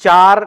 4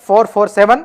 447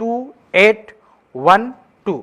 2812।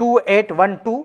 2812,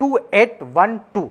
2812।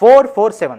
447।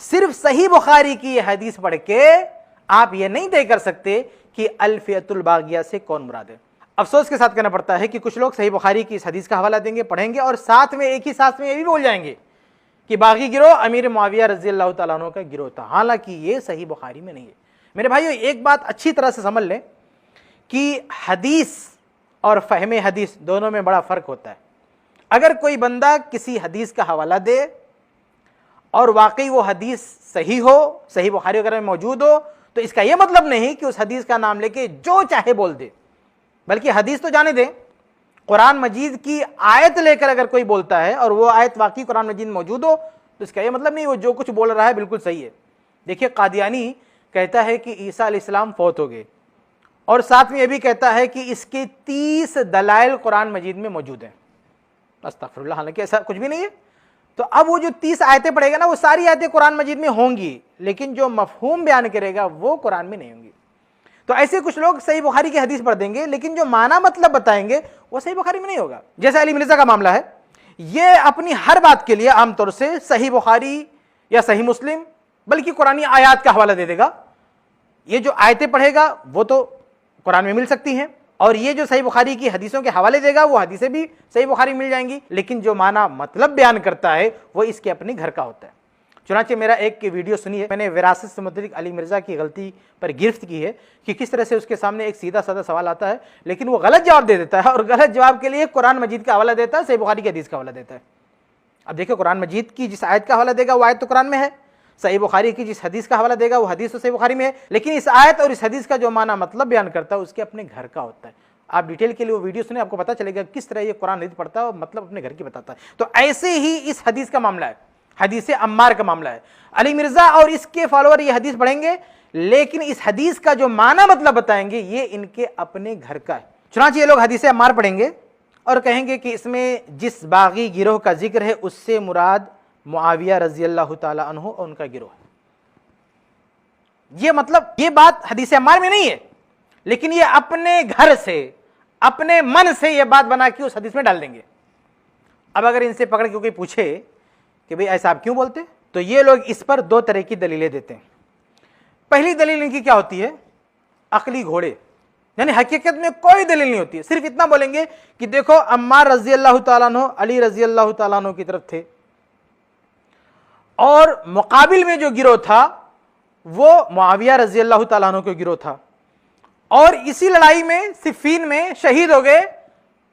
صرف صحیح بخاری کی یہ حدیث پڑھ کے آپ یہ نہیں طے کر سکتے کہ الفیۃ الباغیہ سے کون مراد ہے۔ افسوس کے ساتھ کہنا پڑتا ہے کہ کچھ لوگ صحیح بخاری کی اس حدیث کا حوالہ دیں گے، پڑھیں گے، اور ساتھ میں ایک ہی ساتھ میں یہ بھی بول جائیں گے کہ باغی گروہ امیر معاویہ رضی اللہ تعالیٰ عنہ کا گروہ تھا، حالانکہ یہ صحیح بخاری میں نہیں ہے۔ میرے بھائیو، ایک بات اچھی طرح سے سمجھ لیں کہ حدیث اور فہم حدیث دونوں میں بڑا فرق ہوتا ہے۔ اگر کوئی بندہ کسی حدیث کا حوالہ دے اور واقعی وہ حدیث صحیح ہو، صحیح بخاری وغیرہ میں موجود ہو، تو اس کا یہ مطلب نہیں کہ اس حدیث کا نام لے کے جو چاہے بول دے، بلکہ حدیث تو جانے دیں۔ قرآن مجید کی آیت لے کر اگر کوئی بولتا ہے اور وہ آیت واقعی قرآن مجید میں موجود ہو، تو اس کا یہ مطلب نہیں وہ جو کچھ بول رہا ہے بالکل صحیح ہے۔ دیکھیے، قادیانی کہتا ہے کہ عیسیٰ علیہ السلام فوت ہو گئے، اور ساتھ میں یہ بھی کہتا ہے کہ اس کے 30 دلائل قرآن مجید میں موجود ہیں۔ استغفر اللہ، حالانکہ ایسا کچھ بھی نہیں ہے۔ تو اب وہ جو 30 آیتیں پڑھے گا نا، وہ ساری آیتیں قرآن مجید میں ہوں گی، لیکن جو مفہوم بیان کرے گا وہ قرآن میں نہیں ہوں گی۔ تو ایسے کچھ لوگ صحیح بخاری کی حدیث پڑھ دیں گے، لیکن جو معنی مطلب بتائیں گے وہ صحیح بخاری میں نہیں ہوگا۔ جیسے علی مرزا کا معاملہ ہے، یہ اپنی ہر بات کے لیے عام طور سے صحیح بخاری یا صحیح مسلم بلکہ قرآنی آیات کا حوالہ دے دے گا۔ یہ جو آیتیں پڑھے گا وہ تو قرآن میں مل سکتی ہیں، اور یہ جو صحیح بخاری کی حدیثوں کے حوالے دے گا وہ حدیثیں بھی صحیح بخاری مل جائیں گی، لیکن جو معنی مطلب بیان کرتا ہے وہ اس کے اپنے گھر کا ہوتا ہے۔ چنانچہ میرا ایک ویڈیو سنیے، میں نے وراثت سے متعلق علی مرزا کی غلطی پر گرفت کی ہے کہ کس طرح سے اس کے سامنے ایک سیدھا سادہ سوال آتا ہے، لیکن وہ غلط جواب دے دیتا ہے، اور غلط جواب کے لیے قرآن مجید کا حوالہ دیتا ہے، صحیح بخاری کی حدیث کا حوالہ دیتا ہے۔ اب دیکھیں، قرآن مجید کی جس آیت کا حوالہ دے گا وہ آیت تو قرآن میں ہے، صحیح بخاری کی جس حدیث کا حوالہ دے گا وہ حدیث تو صحیح بخاری میں ہے، لیکن اس آیت اور اس حدیث کا جو معنی مطلب بیان کرتا ہے اس کے اپنے گھر کا ہوتا ہے۔ آپ ڈیٹیل کے لیے وہ ویڈیو سنیں، آپ کو پتہ چلے گا کس طرح یہ قرآن حدیث پڑھتا ہے اور مطلب اپنے گھر کی بتاتا ہے۔ تو ایسے ہی اس حدیث کا معاملہ ہے، حدیث عمار کا معاملہ ہے۔ علی مرزا اور اس کے فالوور یہ حدیث پڑھیں گے، لیکن اس حدیث کا جو معنی مطلب بتائیں گے یہ ان کے اپنے گھر کا ہے۔ چنانچہ یہ لوگ حدیث عمار پڑھیں گے اور کہیں گے کہ اس میں جس باغی گروہ کا ذکر ہے اس سے مراد معاویہ رضی اللہ تعالی عنہ اور ان کا گروہ ہے۔ یہ مطلب یہ بات حدیث عمار میں نہیں ہے، لیکن یہ اپنے گھر سے، اپنے من سے یہ بات بنا کے اس حدیث میں ڈال دیں گے۔ اب اگر ان سے پکڑ کے کوئی پوچھے کہ بھئی ایسا آپ کیوں بولتے، تو یہ لوگ اس پر دو طرح کی دلیلیں دیتے ہیں۔ پہلی دلیل ان کی کیا ہوتی ہے؟ عقلی گھوڑے، یعنی حقیقت میں کوئی دلیل نہیں ہوتی ہے، صرف اتنا بولیں گے کہ دیکھو عمار رضی اللہ تعالیٰ عنہ علی رضی اللہ تعالیٰ عنہ کی طرف تھے، اور مقابل میں جو گروہ تھا وہ معاویہ رضی اللہ تعالیٰ عنہ کا گروہ تھا، اور اسی لڑائی میں صفین میں شہید ہو گئے،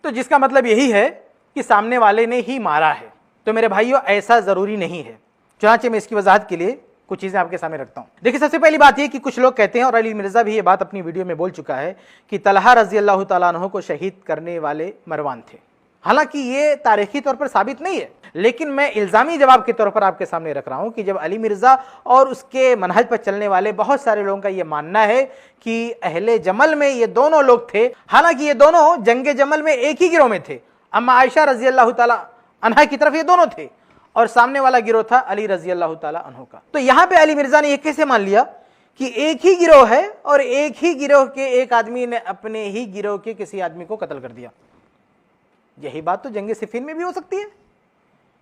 تو جس کا مطلب یہی ہے کہ سامنے والے نے ہی مارا ہے۔ تو میرے بھائیو، ایسا ضروری نہیں ہے۔ چنانچہ میں اس کی وضاحت کے لیے کچھ چیزیں آپ کے سامنے رکھتا ہوں۔ دیکھیں، سب سے پہلی بات یہ کہ کچھ لوگ کہتے ہیں، اور علی مرزا بھی یہ بات اپنی ویڈیو میں بول چکا ہے، کہ طلحہ رضی اللہ تعالیٰ عنہ کو شہید کرنے والے مروان تھے۔ حالانکہ یہ تاریخی طور پر ثابت نہیں ہے، لیکن میں الزامی جواب کے طور پر آپ کے سامنے رکھ رہا ہوں کہ جب علی مرزا اور اس کے منہج پر چلنے والے بہت سارے لوگوں کا یہ ماننا ہے کہ اہل جمل میں یہ دونوں لوگ تھے، حالانکہ یہ دونوں جنگ جمل میں ایک ہی گروہ میں تھے، اما عائشہ رضی اللہ تعالیٰ عنہا کی طرف یہ دونوں تھے، اور سامنے والا گروہ تھا علی رضی اللہ تعالیٰ عنہ کا۔ تو یہاں پہ علی مرزا نے یہ کیسے مان لیا کہ ایک ہی گروہ ہے اور ایک ہی گروہ کے ایک آدمی نے اپنے ہی گروہ کے کسی آدمی کو قتل کر دیا؟ یہی بات تو جنگ صفین میں بھی ہو سکتی ہے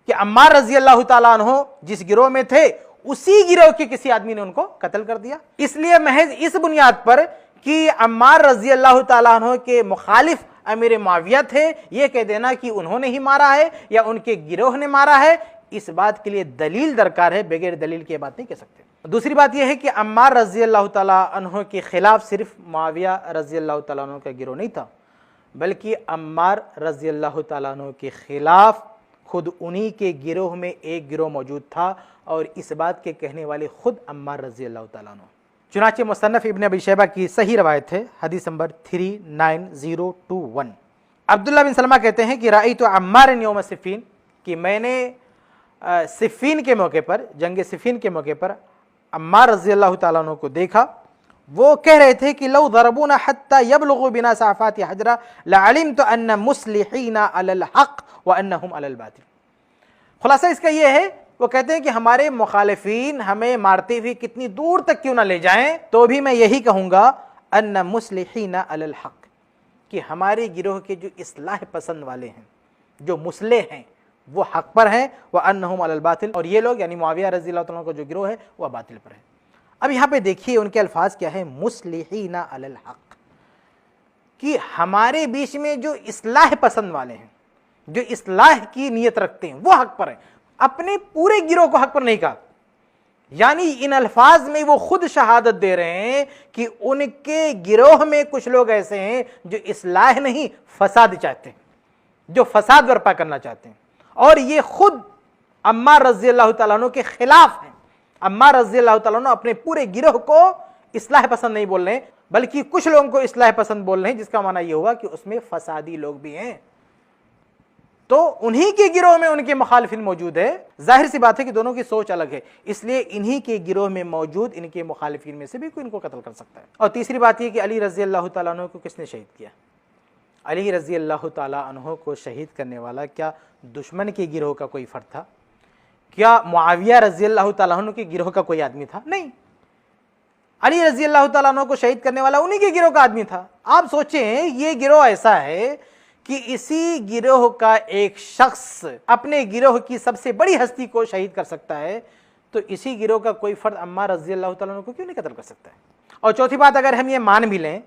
کہ عمار رضی اللہ تعالیٰ عنہ جس گروہ میں تھے اسی گروہ کے کسی آدمی نے ان کو قتل کر دیا۔ اس لیے محض اس بنیاد پر کہ عمار رضی اللہ تعالیٰ عنہ کے مخالف امیر معاویہ تھے، یہ کہہ دینا کہ انہوں نے ہی مارا ہے یا ان کے گروہ نے مارا ہے، اس بات کے لیے دلیل درکار ہے، بغیر دلیل کی بات نہیں کہہ سکتے۔ دوسری بات یہ ہے کہ عمار رضی اللہ تعالیٰ عنہ کے خلاف صرف معاویہ رضی اللہ تعالیٰ عنہ کا گروہ نہیں تھا، بلکہ عمار رضی اللہ تعالیٰ عنہ کے خلاف خود انہی کے گروہ میں ایک گروہ موجود تھا، اور اس بات کے کہنے والے خود عمار رضی اللہ تعالیٰ عنہ۔ چنانچہ مصنف ابن ابی شیبہ کی صحیح روایت ہے، حدیث نمبر 39021، عبداللہ بن سلمہ کہتے ہیں کہ رأیت عمار یوم صفین، کہ میں نے صفین کے موقع پر، جنگ صفین کے موقع پر عمار رضی اللہ تعالیٰ عنہ کو دیکھا، وہ کہہ رہے تھے کہ لو ضربونا حتی یبلغوا بنا صافات حجرہ لعلمت ان مصلحین علی الحق وانہم علی الباطل۔ خلاصہ اس کا یہ ہے، وہ کہتے ہیں کہ ہمارے مخالفین ہمیں مارتے ہوئے کتنی دور تک کیوں نہ لے جائیں تو بھی میں یہی کہوں گا ان مصلحین علی الحق، کہ ہمارے گروہ کے جو اصلاح پسند والے ہیں، جو مصلح ہیں، وہ حق پر ہیں، وَأَنَّهُمْ عَلَى الْبَاطِلِ، اور یہ لوگ یعنی معاویہ رضی اللہ تعالیٰ عنہ کا جو گروہ ہے وہ باطل پر ہے۔ اب یہاں پہ دیکھیے ان کے الفاظ کیا ہے، مُصْلِحِينَ عَلَى الْحَقِّ، کہ ہمارے بیچ میں جو اصلاح پسند والے ہیں، جو اصلاح کی نیت رکھتے ہیں وہ حق پر ہیں، اپنے پورے گروہ کو حق پر نہیں کہا۔ یعنی ان الفاظ میں وہ خود شہادت دے رہے ہیں کہ ان کے گروہ میں کچھ لوگ ایسے ہیں جو اصلاح نہیں فساد چاہتے ہیں، جو فساد برپا کرنا چاہتے ہیں، اور یہ خود عمار رضی اللہ تعالیٰ عنہ کے خلاف ہیں۔ عمار رضی اللہ تعالیٰ عنہ اپنے پورے گروہ کو اصلاح پسند نہیں بول رہے ہیں، بلکہ کچھ لوگوں کو اصلاح پسند بول رہے ہیں، جس کا معنی یہ ہوا کہ اس میں فسادی لوگ بھی ہیں، تو انہی کے گروہ میں ان کے مخالفین موجود ہے۔ ظاہر سی بات ہے کہ دونوں کی سوچ الگ ہے، اس لیے انہی کے گروہ میں موجود ان کے مخالفین میں سے بھی کوئی ان کو قتل کر سکتا ہے۔ اور تیسری بات یہ کہ علی رضی اللہ تعالیٰ عنہ کو کس نے شہید کیا؟ علی رضی اللہ تعالیٰ عنہ کو شہید کرنے والا کیا دشمن کے گروہ کا کوئی فرد تھا؟ کیا معاویہ رضی اللہ تعالیٰ عنہ کے گروہ کا کوئی آدمی تھا؟ نہیں، علی رضی اللہ تعالیٰ عنہ کو شہید کرنے والا انہی کے گروہ کا آدمی تھا۔ آپ سوچیں یہ گروہ ایسا ہے کہ اسی گروہ کا ایک شخص اپنے گروہ کی سب سے بڑی ہستی کو شہید کر سکتا ہے، تو اسی گروہ کا کوئی فرد عمار رضی اللہ تعالیٰ عنہ کو کیوں نہیں قتل کر سکتا ہے؟ اور چوتھی بات، اگر ہم یہ مان بھی لیں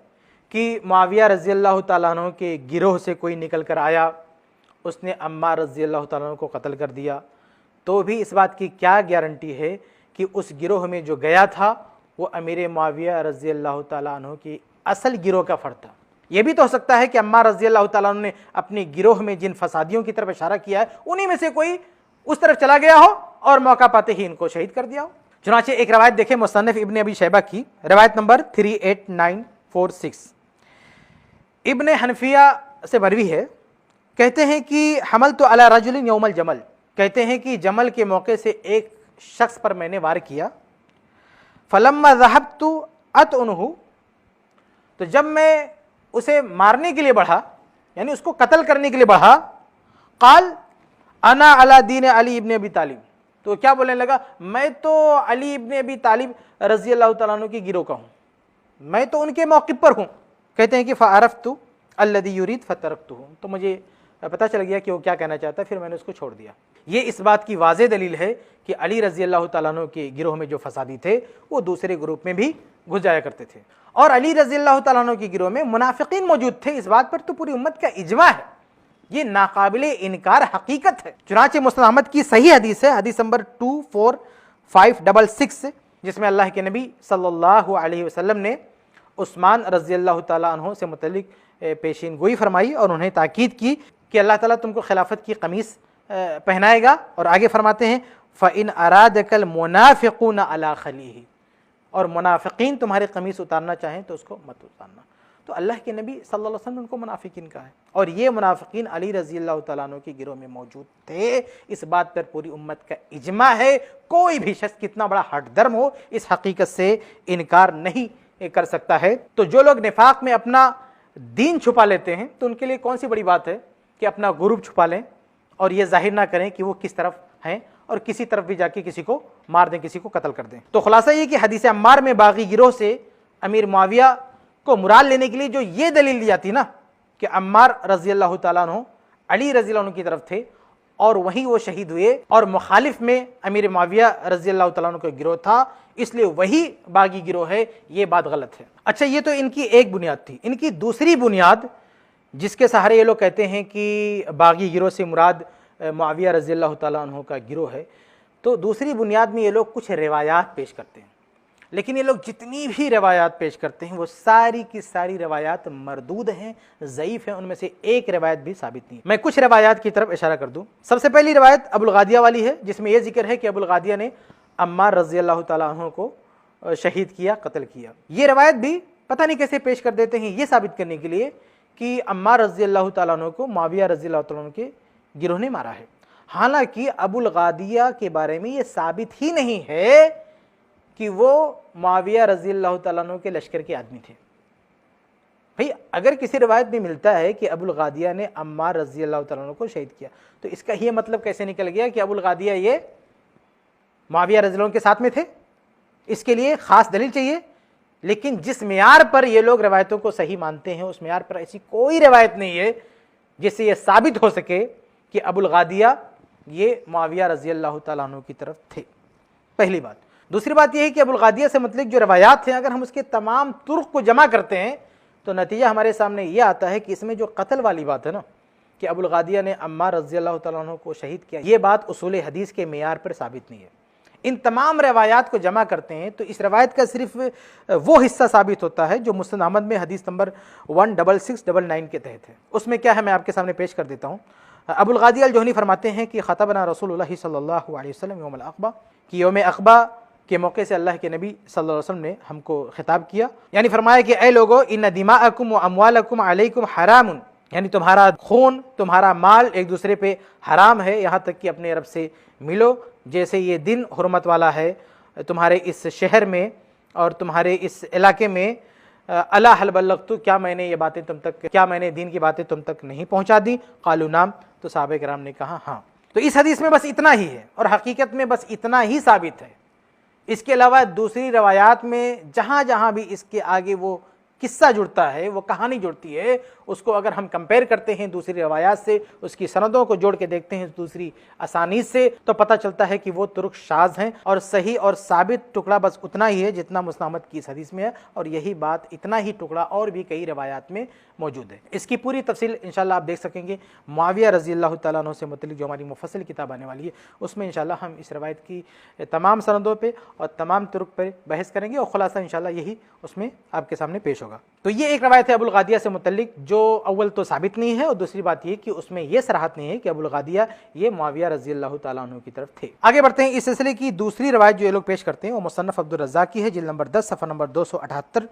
کہ معاویہ رضی اللہ تعالیٰ عنہ کے گروہ سے کوئی نکل کر آیا، اس نے عمار رضی اللہ تعالیٰ عنہ کو قتل کر دیا، تو بھی اس بات کی کیا گارنٹی ہے کہ اس گروہ میں جو گیا تھا وہ امیر معاویہ رضی اللہ تعالیٰ عنہ کی اصل گروہ کا فرد تھا؟ یہ بھی تو ہو سکتا ہے کہ عمار رضی اللہ تعالیٰ عنہ نے اپنے گروہ میں جن فسادیوں کی طرف اشارہ کیا ہے انہی میں سے کوئی اس طرف چلا گیا ہو اور موقع پاتے ہی ان کو شہید کر دیا ہو۔ چنانچہ ایک روایت دیکھیں مصنف ابن ابی شیبہ کی، روایت نمبر 38946، ابن حنفیہ سے مروی ہے، کہتے ہیں کہ حملت علی رجل یوم الجمل، کہتے ہیں کہ جمل کے موقع سے ایک شخص پر میں نے وار کیا، فلما ذهبت اطعنه، تو جب میں اسے مارنے کے لیے بڑھا یعنی اس کو قتل کرنے کے لیے بڑھا، قال انا علی دین علی ابن ابی طالب، تو کیا بولنے لگا، میں تو علی ابن ابی طالب رضی اللہ تعالیٰ عنہ کی گروہ کا ہوں، میں تو ان کے موقف پر ہوں۔ کہتے ہیں کہ فعرفت الذی یرید فترکتہ، تو مجھے پتہ چل گیا کہ وہ کیا کہنا چاہتا ہے، پھر میں نے اس کو چھوڑ دیا۔ یہ اس بات کی واضح دلیل ہے کہ علی رضی اللہ تعالیٰ عنہ کے گروہ میں جو فسادی تھے وہ دوسرے گروپ میں بھی گھس جایا کرتے تھے، اور علی رضی اللہ تعالیٰ عنہ کے گروہ میں منافقین موجود تھے، اس بات پر تو پوری امت کا اجماع ہے، یہ ناقابل انکار حقیقت ہے۔ چنانچہ مسند احمد کی صحیح حدیث ہے، حدیث نمبر 24566، جس میں اللہ کے نبی صلی اللہ علیہ وسلم نے عثمان رضی اللہ تعالیٰ عنہ سے متعلق پیشین گوئی فرمائی اور انہیں تاکید کی کہ اللہ تعالیٰ تم کو خلافت کی قمیص پہنائے گا، اور آگے فرماتے ہیں فَإِنْ أَرَادَكَ الْمُنَافِقُونَ عَلَىٰ خَلِيهِ، اور منافقین تمہاری قمیص اتارنا چاہیں تو اس کو مت اتارنا۔ تو اللہ کے نبی صلی اللہ علیہ وسلم نے ان کو منافقین کہا ہے، اور یہ منافقین علی رضی اللہ تعالیٰ عنہ کے گروہ میں موجود تھے، اس بات پر پوری امت کا اجماع ہے، کوئی بھی شخص کتنا بڑا ہٹ درم ہو اس حقیقت سے انکار نہیں کر سکتا ہے۔ تو جو لوگ نفاق میں اپنا دین چھپا لیتے ہیں تو ان کے لیے کون سی بڑی بات ہے کہ اپنا غروب چھپا لیں اور یہ ظاہر نہ کریں کہ وہ کس طرف ہیں، اور کسی طرف بھی جا کے کسی کو مار دیں، کسی کو قتل کر دیں۔ تو خلاصہ یہ کہ حدیث عمار میں باغی گروہ سے امیر معاویہ کو مراد لینے کے لیے جو یہ دلیل دی جاتی نا کہ عمار رضی اللہ تعالیٰ عنہ علی رضی اللہ عنہ کی طرف تھے اور وہیں وہ شہید ہوئے، اور مخالف میں امیر معاویہ رضی اللہ تعالیٰ عنہ کا گروہ تھا، اس لیے وہی باغی گروہ ہے، یہ بات غلط ہے۔ اچھا، یہ تو ان کی ایک بنیاد تھی۔ ان کی دوسری بنیاد جس کے سہارے یہ لوگ کہتے ہیں کہ باغی گروہ سے مراد معاویہ رضی اللہ تعالیٰ عنہ کا گروہ ہے، تو دوسری بنیاد میں یہ لوگ کچھ روایات پیش کرتے ہیں، لیکن یہ لوگ جتنی بھی روایات پیش کرتے ہیں وہ ساری کی ساری روایات مردود ہیں، ضعیف ہیں، ان میں سے ایک روایت بھی ثابت نہیں۔ میں کچھ روایات کی طرف اشارہ کر دوں۔ سب سے پہلی روایت ابو الغادیہ والی ہے، جس میں یہ ذکر ہے کہ ابو الغادیہ نے عمار رضی اللہ تعالیٰ عنہ کو شہید کیا، قتل کیا۔ یہ روایت بھی پتہ نہیں کیسے پیش کر دیتے ہیں، یہ ثابت کرنے کے لیے کہ عمار رضی اللہ تعالیٰ عنہ کو معاویہ رضی اللہ تعالیٰ عنہ کے گروہ نے مارا ہے، حالانکہ ابو الغادیہ کے بارے میں یہ ثابت ہی نہیں ہے کہ وہ معاویہ رضی اللہ تعالیٰ عنہ کے لشکر کے آدمی تھے۔ بھئی اگر کسی روایت میں ملتا ہے کہ ابو الغادیہ نے عمار رضی اللہ تعالیٰ عنہ کو شہید کیا، تو اس کا یہ مطلب کیسے نکل گیا کہ ابو الغادیہ یہ معاویہ رضی اللہ عنہ کے ساتھ میں تھے؟ اس کے لیے خاص دلیل چاہیے، لیکن جس معیار پر یہ لوگ روایتوں کو صحیح مانتے ہیں اس معیار پر ایسی کوئی روایت نہیں ہے جس سے یہ ثابت ہو سکے کہ ابو الغادیہ یہ معاویہ رضی اللہ تعالیٰ عنہ کی طرف تھے، پہلی بات۔ دوسری بات یہ ہے کہ ابو الغادیہ سے متعلق جو روایات ہیں اگر ہم اس کے تمام طرق کو جمع کرتے ہیں تو نتیجہ ہمارے سامنے یہ آتا ہے کہ اس میں جو قتل والی بات ہے نا کہ ابو الغادیہ نے عمار رضی اللہ تعالیٰ عنہ کو شہید کیا، یہ بات اصول حدیث کے معیار پر ثابت نہیں ہے۔ ان تمام روایات کو جمع کرتے ہیں تو اس روایت کا صرف وہ حصہ ثابت ہوتا ہے جو مسند احمد میں حدیث نمبر 16699 کے تحت ہے۔ اس میں کیا ہے میں آپ کے سامنے پیش کر دیتا ہوں۔ ابو الغادیہ الجہنی فرماتے ہیں کہ خطبنا رسول اللہ صلی اللہ علیہ وسلم یوم العقبہ، کہ یوم عقبہ کے موقع سے اللہ کے نبی صلی اللہ علیہ وسلم نے ہم کو خطاب کیا، یعنی فرمایا کہ اے لوگو ان دماءکم و اموالکم علیکم حرام، یعنی تمہارا خون تمہارا مال ایک دوسرے پہ حرام ہے، یہاں تک کہ اپنے رب سے ملو، جیسے یہ دن حرمت والا ہے تمہارے اس شہر میں اور تمہارے اس علاقے میں۔ الا هل بلغت، کیا میں نے یہ باتیں تم تک، کیا میں نے دین کی باتیں تم تک نہیں پہنچا دی؟ قالوا نعم، تو صحابہ کرام نے کہا ہاں۔ تو اس حدیث میں بس اتنا ہی ہے اور حقیقت میں بس اتنا ہی ثابت ہے۔ اس کے علاوہ دوسری روایات میں جہاں جہاں بھی اس کے آگے وہ قصہ جڑتا ہے، وہ کہانی جڑتی ہے، اس کو اگر ہم کمپیئر کرتے ہیں دوسری روایات سے، اس کی سندوں کو جوڑ کے دیکھتے ہیں دوسری اسانید سے، تو پتہ چلتا ہے کہ وہ طرق شاذ ہیں اور صحیح اور ثابت ٹکڑا بس اتنا ہی ہے جتنا مسند احمد کی اس حدیث میں ہے، اور یہی بات اتنا ہی ٹکڑا اور بھی کئی روایات میں موجود ہے۔ اس کی پوری تفصیل انشاءاللہ آپ دیکھ سکیں گے معاویہ رضی اللہ تعالیٰ عنہ سے متعلق جو ہماری مفصل کتاب آنے والی ہے، اس میں انشاءاللہ ہم اس روایت کی تمام سندوں پہ اور تمام طرق پر بحث کریں گے، اور خلاصہ انشاءاللہ یہی اس میں آپ کے سامنے پیش ہوگا۔ تو یہ ایک روایت ہے ابو الغادیہ سے متعلق جو اول تو ثابت نہیں ہے، اور دوسری بات یہ کہ اس میں یہ صراحت نہیں ہے کہ ابو الغادیہ یہ معاویہ رضی اللہ تعالیٰ عنہ کی طرف تھے۔ آگے بڑھتے ہیں۔ اس سلسلے کی دوسری روایت جو یہ لوگ پیش کرتے ہیں وہ مصنف عبد الرزاق کی ہے، جلد نمبر 10 صفحہ نمبر 278،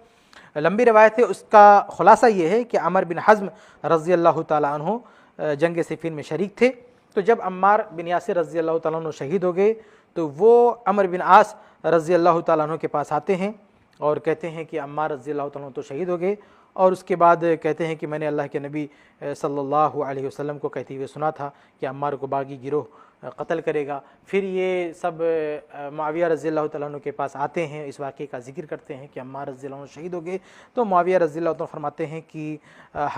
لمبی روایت ہے۔ اس کا خلاصہ یہ ہے کہ عمر بن حزم رضی اللہ تعالیٰ عنہ جنگ صفین میں شریک تھے، تو جب عمار بن یاسر رضی اللہ تعالیٰ عنہ شہید ہو گئے تو وہ عمر بن عاص رضی اللہ تعالیٰ عنہ کے پاس آتے ہیں اور کہتے ہیں کہ عمار رضی اللہ تعالیٰ عنہ تو شہید ہو گئے، اور اس کے بعد کہتے ہیں کہ میں نے اللہ کے نبی صلی اللہ علیہ وسلم کو کہتے ہوئے سنا تھا کہ عمار کو باغی گروہ قتل کرے گا۔ پھر یہ سب معاویہ رضی اللہ تعالیٰ عنہ کے پاس آتے ہیں، اس واقعے کا ذکر کرتے ہیں کہ عمار رضی اللہ عنہ شہید ہو گئے، تو معاویہ رضی اللہ عنہ فرماتے ہیں کہ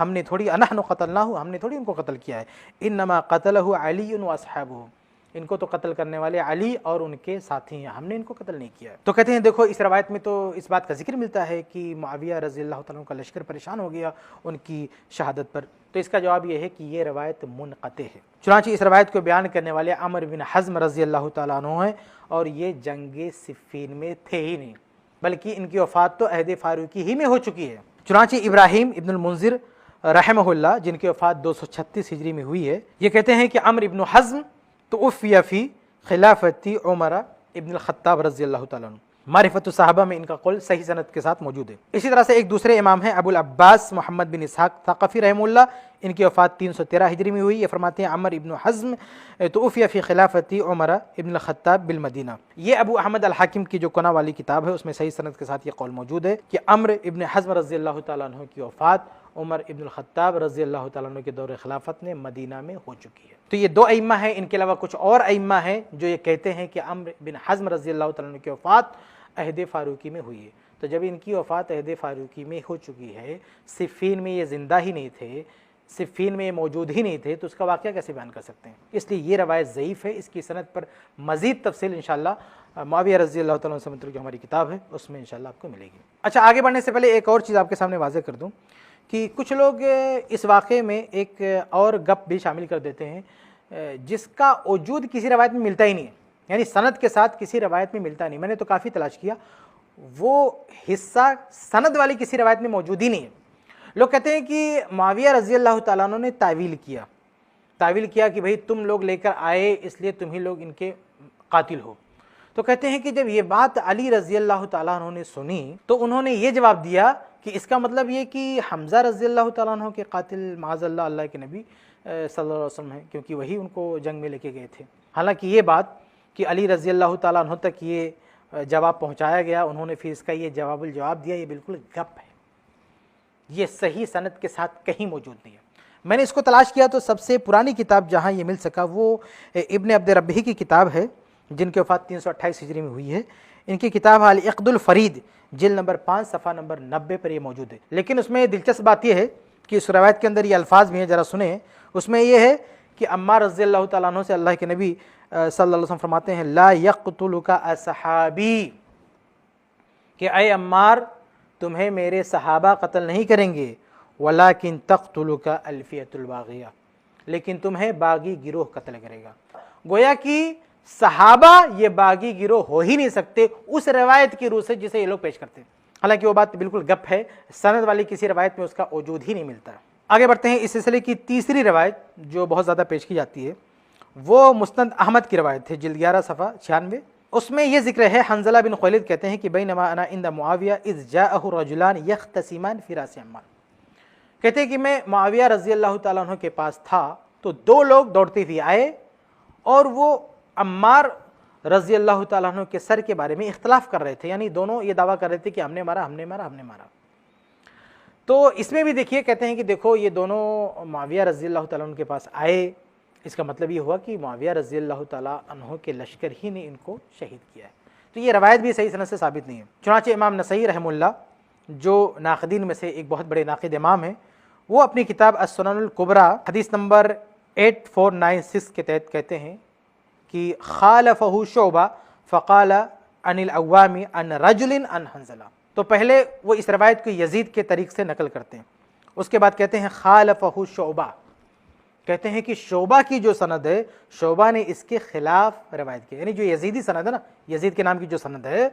ہم نے تھوڑی انحن قتلناہ، ہم نے تھوڑی ان کو قتل کیا ہے، انما قتلہ علی و اصحابہ، ان کو تو قتل کرنے والے علی اور ان کے ساتھی ہیں، ہم نے ان کو قتل نہیں کیا ہے۔ تو کہتے ہیں دیکھو اس روایت میں تو اس بات کا ذکر ملتا ہے کہ معاویہ رضی اللہ تعالیٰ عنہ کا لشکر پریشان ہو گیا ان کی شہادت پر، تو اس کا جواب یہ ہے کہ یہ روایت منقطع ہے۔ چنانچہ اس روایت کو بیان کرنے والے عمر بن حزم رضی اللہ تعالیٰ عنہ ہیں، اور یہ جنگ صفین میں تھے ہی نہیں، بلکہ ان کی وفات تو عہد فاروقی ہی میں ہو چکی ہے۔ چنانچہ ابراہیم ابن المنذر رحمہ اللہ، جن کی وفات 236 ہجری میں ہوئی ہے، یہ کہتے ہیں کہ عمر ابن حزم توفی فی خلافتی عمر ابن الخطاب رضی اللہ تعالیٰ عنہ۔ معرفت الصحابہ میں ان کا قول صحیح سند کے ساتھ موجود ہے۔ اسی طرح سے ایک دوسرے امام ہیں ابو العباس محمد بن اسحاق ثقفی رحمہ اللہ، ان کی وفات 313 ہجری میں ہوئی، یہ فرماتے ہیں عمر ابن حزم توفی فی خلافتی عمر ابن الخطاب بالمدینہ۔ یہ ابو احمد الحاکم کی جو کنہ والی کتاب ہے اس میں صحیح سند کے ساتھ یہ قول موجود ہے کہ عمر ابن حزم رضی اللہ تعالیٰ عنہ کی وفات عمر ابن الخطاب رضی اللہ تعالیٰ عنہ کے دور خلافت میں مدینہ میں ہو چکی ہے۔ تو یہ دو ائمہ ہیں، ان کے علاوہ کچھ اور ائمہ ہیں جو یہ کہتے ہیں کہ عمر بن حزم رضی اللہ تعالیٰ عنہ کی وفات عہد فاروقی میں ہوئی ہے۔ تو جب ان کی وفات عہد فاروقی میں ہو چکی ہے، صفین میں یہ زندہ ہی نہیں تھے، صفین میں یہ موجود ہی نہیں تھے، تو اس کا واقعہ کیسے بیان کر سکتے ہیں؟ اس لیے یہ روایت ضعیف ہے۔ اس کی سند پر مزید تفصیل انشاءاللہ معاویہ رضی اللہ تعالیٰ عنہ سے متعلق جو ہماری کتاب ہے اس میں انشاءاللہ آپ کو ملے گی۔ اچھا، آگے بڑھنے سے پہلے ایک اور چیز آپ کے سامنے واضح کر دوں کہ کچھ لوگ اس واقعے میں ایک اور گپ بھی شامل کر دیتے ہیں جس کا وجود کسی روایت میں ملتا ہی نہیں ہے، یعنی سند کے ساتھ کسی روایت میں ملتا نہیں۔ میں نے تو کافی تلاش کیا، وہ حصہ سند والی کسی روایت میں موجود ہی نہیں ہے۔ لوگ کہتے ہیں کہ معاویہ رضی اللہ تعالیٰ عنہ نے تعویل کیا کہ بھئی تم لوگ لے کر آئے اس لیے تم ہی لوگ ان کے قاتل ہو۔ تو کہتے ہیں کہ جب یہ بات علی رضی اللہ تعالیٰ عنہ نے سنی تو انہوں نے یہ جواب دیا کہ اس کا مطلب یہ کہ حمزہ رضی اللہ تعالیٰ عنہ کے قاتل معاذ اللہ اللہ کے نبی صلی اللہ علیہ وسلم ہیں، کیونکہ وہی ان کو جنگ میں لے کے گئے تھے۔ حالانکہ یہ بات کہ علی رضی اللہ تعالیٰ عنہ تک یہ جواب پہنچایا گیا، انہوں نے پھر اس کا یہ الجواب دیا، یہ بالکل گپ ہے، یہ صحیح سند کے ساتھ کہیں موجود نہیں ہے۔ میں نے اس کو تلاش کیا تو سب سے پرانی کتاب جہاں یہ مل سکا وہ ابن عبد ربیع کی کتاب ہے، جن کی وفات 328 ہجری میں ہوئی ہے۔ ان کی کتاب العقد الفرید جلد نمبر 5 صفحہ نمبر 90 پر یہ موجود ہے۔ لیکن اس میں دلچسپ بات یہ ہے کہ اس روایت کے اندر یہ الفاظ بھی ہیں، ذرا سنیں۔ اس میں یہ ہے کہ عمار رضی اللہ تعالیٰ عنہ سے اللہ کے نبی صلی اللہ علیہ وسلم فرماتے ہیں لا یقتلک اصحابی، کہ اے عمار تمہیں میرے صحابہ قتل نہیں کریں گے، ولیکن تقتلک الفیۃ الباغیہ، لیکن تمہیں باغی گروہ قتل کرے گا۔ گویا کہ صحابہ یہ باغی گروہ ہو ہی نہیں سکتے اس روایت کی روح سے جسے یہ لوگ پیش کرتے ہیں، حالانکہ وہ بات بالکل گپ ہے، سند والی کسی روایت میں اس کا وجود ہی نہیں ملتا۔ آگے بڑھتے ہیں، اس سلسلے کی تیسری روایت جو بہت زیادہ پیش کی جاتی ہے وہ مسند احمد کی روایت ہے، جلد 11 صفحہ 96۔ اس میں یہ ذکر ہے، حنظلہ بن خولد کہتے ہیں کہ بینما انا عند معاویہ اذ جاءہ رجلان یختصمان فی راس عمار، کہتے ہیں کہ میں معاویہ رضی اللہ تعالیٰ عنہ کے پاس تھا تو دو لوگ دوڑتے ہوئے آئے اور وہ عمار رضی اللہ تعالیٰ عنہ کے سر کے بارے میں اختلاف کر رہے تھے، یعنی دونوں یہ دعویٰ کر رہے تھے کہ ہم نے مارا، ہم نے مارا، ہم نے مارا۔ تو اس میں بھی دیکھیے، کہتے ہیں کہ دیکھو یہ دونوں معاویہ رضی اللہ تعالیٰ عنہ کے پاس آئے، اس کا مطلب یہ ہوا کہ معاویہ رضی اللہ تعالیٰ عنہ کے لشکر ہی نے ان کو شہید کیا ہے۔ تو یہ روایت بھی صحیح سند سے ثابت نہیں ہے۔ چنانچہ امام نسائی رحمہ اللہ جو ناقدین میں سے ایک بہت بڑے ناقد امام ہیں، وہ اپنی کتاب السنن الکبریٰ حدیث نمبر 8496 کے تحت کہتے ہیں کہ خالفہ شعبہ فقال عن العوام عن رجل عن حنظلہ، تو پہلے وہ اس روایت کو یزید کے طریق سے نقل کرتے ہیں، اس کے بعد کہتے ہیں خالفہ شعبہ، کہتے ہیں کہ شعبہ کی جو سند ہے شعبہ نے اس کے خلاف روایت کی، یعنی جو یزیدی سند ہے نا، یزید کے نام کی جو سند ہے،